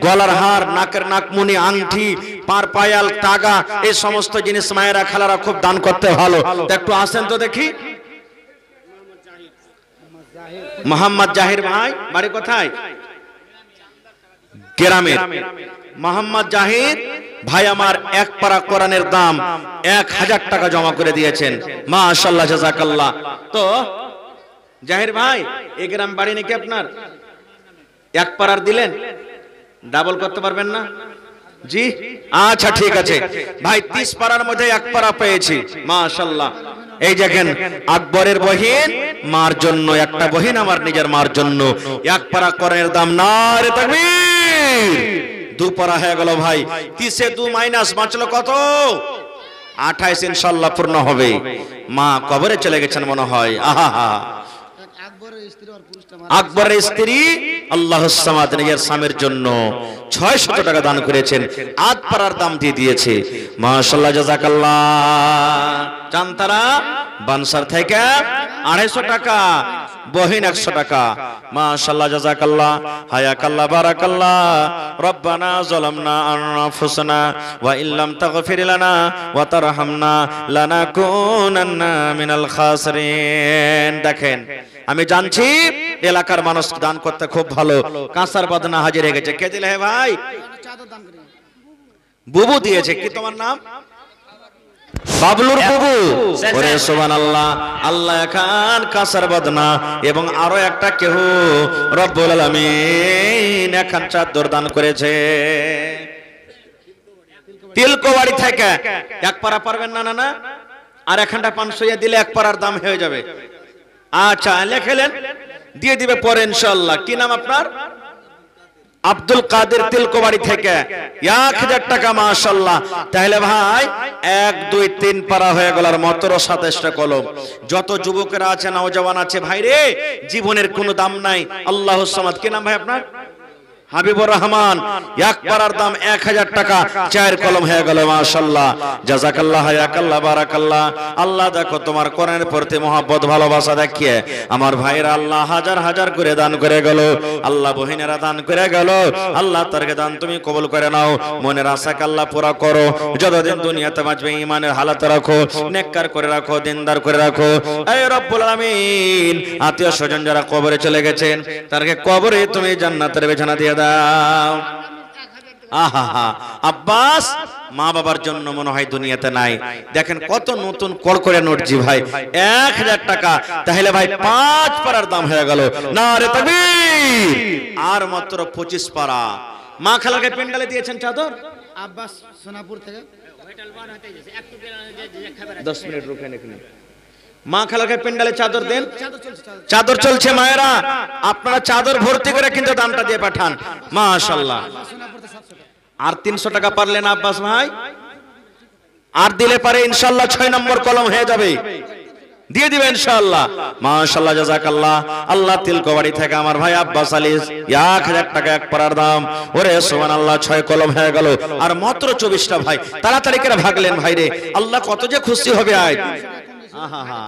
গলার হার, নাকের নাকমণি, আংটি, পার পায়াল, টাগা, এই সমস্ত জিনিস মায়েরা খালারা খুব দান করতে ভালো। তো একটু আসেন তো দেখি। মোহাম্মদ জাহির ভাই বাড়ি কোথায়? গ্রামের। মোহাম্মদ জাহির ভাই আমার 1 পারা কোরআনের দাম 1000 টাকা জমা করে দিয়েছেন। মাশাআল্লাহ, জাযাকাল্লাহ। তো জাহির ভাই এই গ্রাম বাড়ি নাকি আপনার? 1 পারার দিলেন, ডাবল করতে পারবেন না? জি আচ্ছা ঠিক আছে ভাই। 30 পারার মধ্যে 1 পারা পেয়েছি, মাশাআল্লাহ। এই দেখেন আকবরের বহিন মার জন্য, একটা বহিন আমার নিজের মার জন্য 1 পারা কোরআনের দাম। নারে তাকবীর। 2 পারা হয়ে গেল ভাই। 30-এ 2 মাইনাস বাঁচলো কত? 28 ইনশাআল্লাহ পূর্ণ হবে। মা কবরে চলে গেছেন মনে হয়। আহা, আকবরের স্ত্রী আল্লাহুস সামাদ নিজের স্বামীর জন্য 600 টাকা দান করেছেন, 8 পারার দাম দিয়ে দিয়েছে। মাশাআল্লাহ, জাযাকাল্লাহ। জানতারা বানসার থেকে 250 টাকা, বহিন 100 টাকা। মাশাআল্লাহ, জাযাকাল্লাহ, হায়াকাল্লাহ, বারাকাল্লাহ। রব্বানা যালামনা আনফুসানা ওয়া ইল্লাম তাগফির লানা ওয়া তারহামনা লানাকুনান্না মিনাল খাসিরিন। দেখেন আমি জানছি এলাকার মানুষ দান করতে খুব ভালো। কাঁসার বদনা হাজির হয়ে গেছে। কে দিলে হে ভাই? বুবু দিয়েছে। কি তোমার নাম? বাবলুর বুবু, ওরে সুবহানাল্লাহ। আল্লাহ খান কাসার বদনা এবং আরো একটা কেহ রব্বুল আলামিন এখন চাদর দান করেছে তিলকবাড়ি থেকে। এক পারা পারবেন না? না, আর এখানটা 500 দিলে এক পারার দাম হয়ে যাবে। আচ্ছা লেখেলেন, দিয়ে দিবে পরে ইনশাআল্লাহ। কি নাম আপনার? আব্দুল কাদের, তিলকবাড়ি থেকে 1000 টাকা, মাশাআল্লাহ। তাহলে ভাই 1 2 3 পারা হয়ে গেল, আর মাত্র 27টা কলম। যত যুবকেরা আছে, নওজওয়ান আছে, ভাই রে, জীবনের কোনো দাম নাই। আল্লাহুস সামাদ। কি নাম ভাই আপনার? হাবিবুর রহমান। এক পারার দাম 1000 টাকা, 4 কলম হয়ে গেল, মাশাআল্লাহ। জাযাকাল্লাহ, হায়াকাল্লাহ, বারাকাল্লাহ। আল্লাহ দেখো তোমার কোরআনের প্রতি মহব্বত, ভালোবাসা দেখিয়ে আমার ভাইরা আল্লাহ হাজার হাজার করে দান করে গেল। আল্লাহ বহিনেরা দান করে গেল। আল্লাহ তারকে দান তুমি কবুল করে নাও। মনের আশাকে আল্লাহ পুরা করো। যতদিন দুনিয়াতে বাঁচবে ঈমানের হালাতে রাখো, নেককার করে রাখো, দিনদার করে রাখো। এই রব্বুল আলামিন, আত্মীয় স্বজন যারা কবরে চলে গেছেন, তারকে কবরে তুমি জান্নাতের বিছানা দিয়ে দাও। আহা, আব্বাস মা বাবার জন্য মনে হয় দুনিয়াতে নাই। দেখেন কত নতুন কড়কড়ে নোট জি ভাই, 1000 টাকা। তাহলে ভাই 5 পারার দাম হয়ে গেল। নারে তাকবীর। আর মাত্র 25 পারা। মা খালাকে পেন্ডালে দিয়েছেন চাদর। আব্বাস সোনাপুর থেকে 10 মিনিট রুকেন এখানে। মা খালাকে পেন্ডালে চাদর দেন। চাদর চলছে মায়েরা, আপনারা চাদর ভর্তি করে কিন্তু দামটা দিয়ে পাঠান, মাশাআল্লাহ। আর 300 টাকা পারলেন আব্বাস ভাই, আর দিলে পারে ইনশাআল্লাহ 6 নম্বর কলম হয়ে যাবে, দিয়ে দিবেন ইনশাআল্লাহ, মাশাআল্লাহ, জাযাকাল্লাহ। আল্লাহ তিলকবাড়ি থেকে আমার ভাই আব্বাস আলী 1000 টাকা এক পারার দাম। ওরে সুবহানাল্লাহ, 6 কলম হয়ে গেল, আর মাত্র 24টা ভাই। তাড়াতাড়ি করে ভাগলেন ভাই রে, আল্লাহ কত যে খুশি হবে আজ। আহা,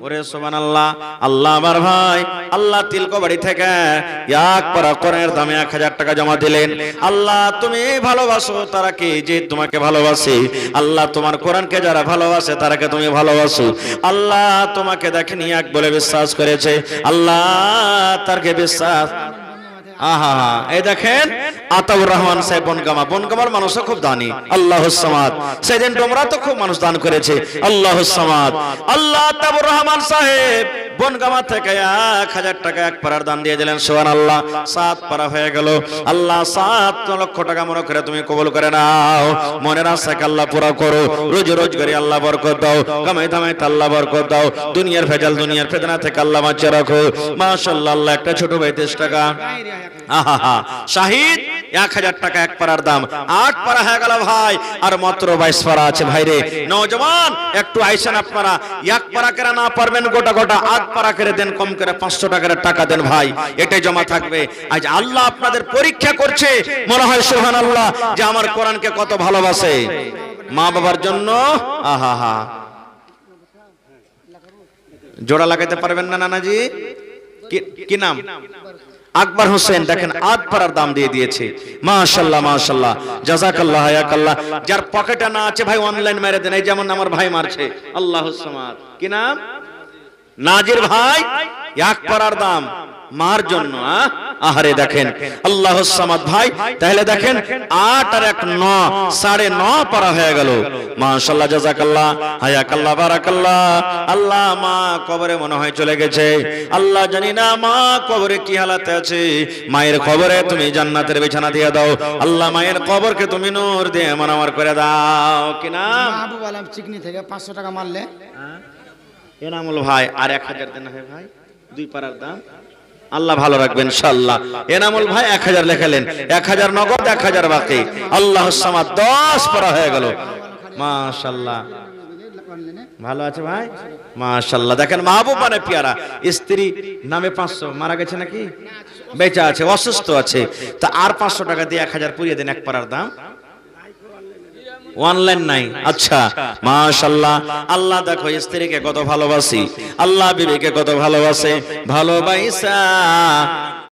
ওরে সুবহানাল্লাহ। আল্লাহ আমার ভাই আল্লাহ তিলকবাড়ি থেকে 1 পারা কোরআনের দামে 1000 টাকা জমা দিলেন। আল্লাহ তুমি ভালোবাসো তারাকে যে তোমাকে ভালোবাসে। আল্লাহ তোমার কোরআনকে যারা ভালোবাসে তারাকে তুমি ভালোবাসো। আল্লাহ তোমাকে দেখেনি এক বলে বিশ্বাস করেছে, আল্লাহ তারকে বিশ্বাস। আহা, এই দেখেন আতাউর রহমান সাহেব বনগামা, বনগামার মানুষও খুব দানি। আল্লাহুস সামাদ। সেদিন তোমরা তো খুব মানুষ দান করেছে। আল্লাহুস সামাদ। আল্লাহ আতাউর রহমান সাহেব বনগামা থেকে 1000 টাকা এক পারার দান দিয়ে দিলেন। সুবহানাল্লাহ, 7 পারা হয়ে গেল। আল্লাহ 7 লক্ষ টাকা মনে করে তুমি কবুল করে নাও। মনের আশাকে আল্লাহ পুরা করো। রোজি রোজগারি আল্লাহ বরকত দাও, কামাই দামাই আল্লাহ বরকত দাও। দুনিয়ার ভেজাল, দুনিয়ার ফিতনা থেকে আল্লাহ বাঁচিয়ে রাখো। মাশাআল্লাহ। আল্লাহ একটা ছোট ভাই 23 টাকা। আহা, শাহিদ 1000 টাকা এক পারার দাম। 8 পারা হয়ে গেল ভাই, আর মাত্র 22 পারা আছে ভাই রে। নওজওয়ান একটু আইসেন আপনারা, 1 পারা করে না পারবেন গোটা গোটা 8 পারা করে দেন, কম করে 500 টাকার টাকা দেন ভাই, এটাই জমা থাকবে। আজ আল্লাহ আপনাদের পরীক্ষা করছে, মনে হয় সুবহানাল্লাহ, যে আমার কোরআনকে কত ভালোবাসে। মা বাবার জন্য আহা, জোড়া লাগাইতে পারবেন না নানাজি? কি নাম? আকবর হোসেন। দেখেন 8 পারার দাম দিয়ে দিয়েছে, মাশাআল্লাহ, মাশাআল্লাহ, জাযাকাল্লাহ, হায়াকাল্লাহ। যার পকেটে না আছে ভাই অনলাইন মেরে দেন, এই যেমন আমার ভাই মারছে। আল্লাহুস সামাদ। কি নাম? নাজির ভাই। 1 পারার দাম মার জন্য। আহারে দেখেন আল্লাহুস সামাদ ভাই। তাহলে দেখেন 8 আর 1 9, 9.5 পারা হয়ে গেল, মাশাআল্লাহ, জাযাকাল্লাহ, হায়াকাল্লাহ, বারাকাল্লাহ। আল্লাহ মা কবরে মনে হয় চলে গেছে। আল্লাহ জানি না মা কবরে কি হালাতে আছে। মায়ের কবরে তুমি জান্নাতের বিছানা দিয়ে দাও। আল্লাহ মায়ের কবরকে তুমি নূর দিয়ে মানামার করে দাও। কি নাম? মাহবুব আলম চিকনি থেকে 500 টাকা মারলে। এনামুল ভাই আর 1000 দেন ভাই, ভাই 2 পারার দাম। আল্লাহ ভালো রাখবেন ইনশাআল্লাহ। এনামুল ভাই 1000 লেখালেন, 1000 নগদ, 1000 বাকি। আল্লাহুস সামাদ। 10 পারা হয়ে গেল, মাশাআল্লাহ। ভালো আছে ভাই, মাশাআল্লাহ। দেখেন মাহবুব মানে পেয়ারা, স্ত্রী নামে 500 মারা গেছে নাকি? বেঁচে আছে, অসুস্থ আছে। তা আর 500 টাকা দিয়ে 1000 পুরিয়ে দেন এক পারার দাম। অনলাইন নাই, আচ্ছা, মাশাআল্লাহ। আল্লাহ দেখো স্ত্রীকে কত ভালোবাসি, আল্লাহ বিবিকে কত ভালোবাসে। ভালোবাসা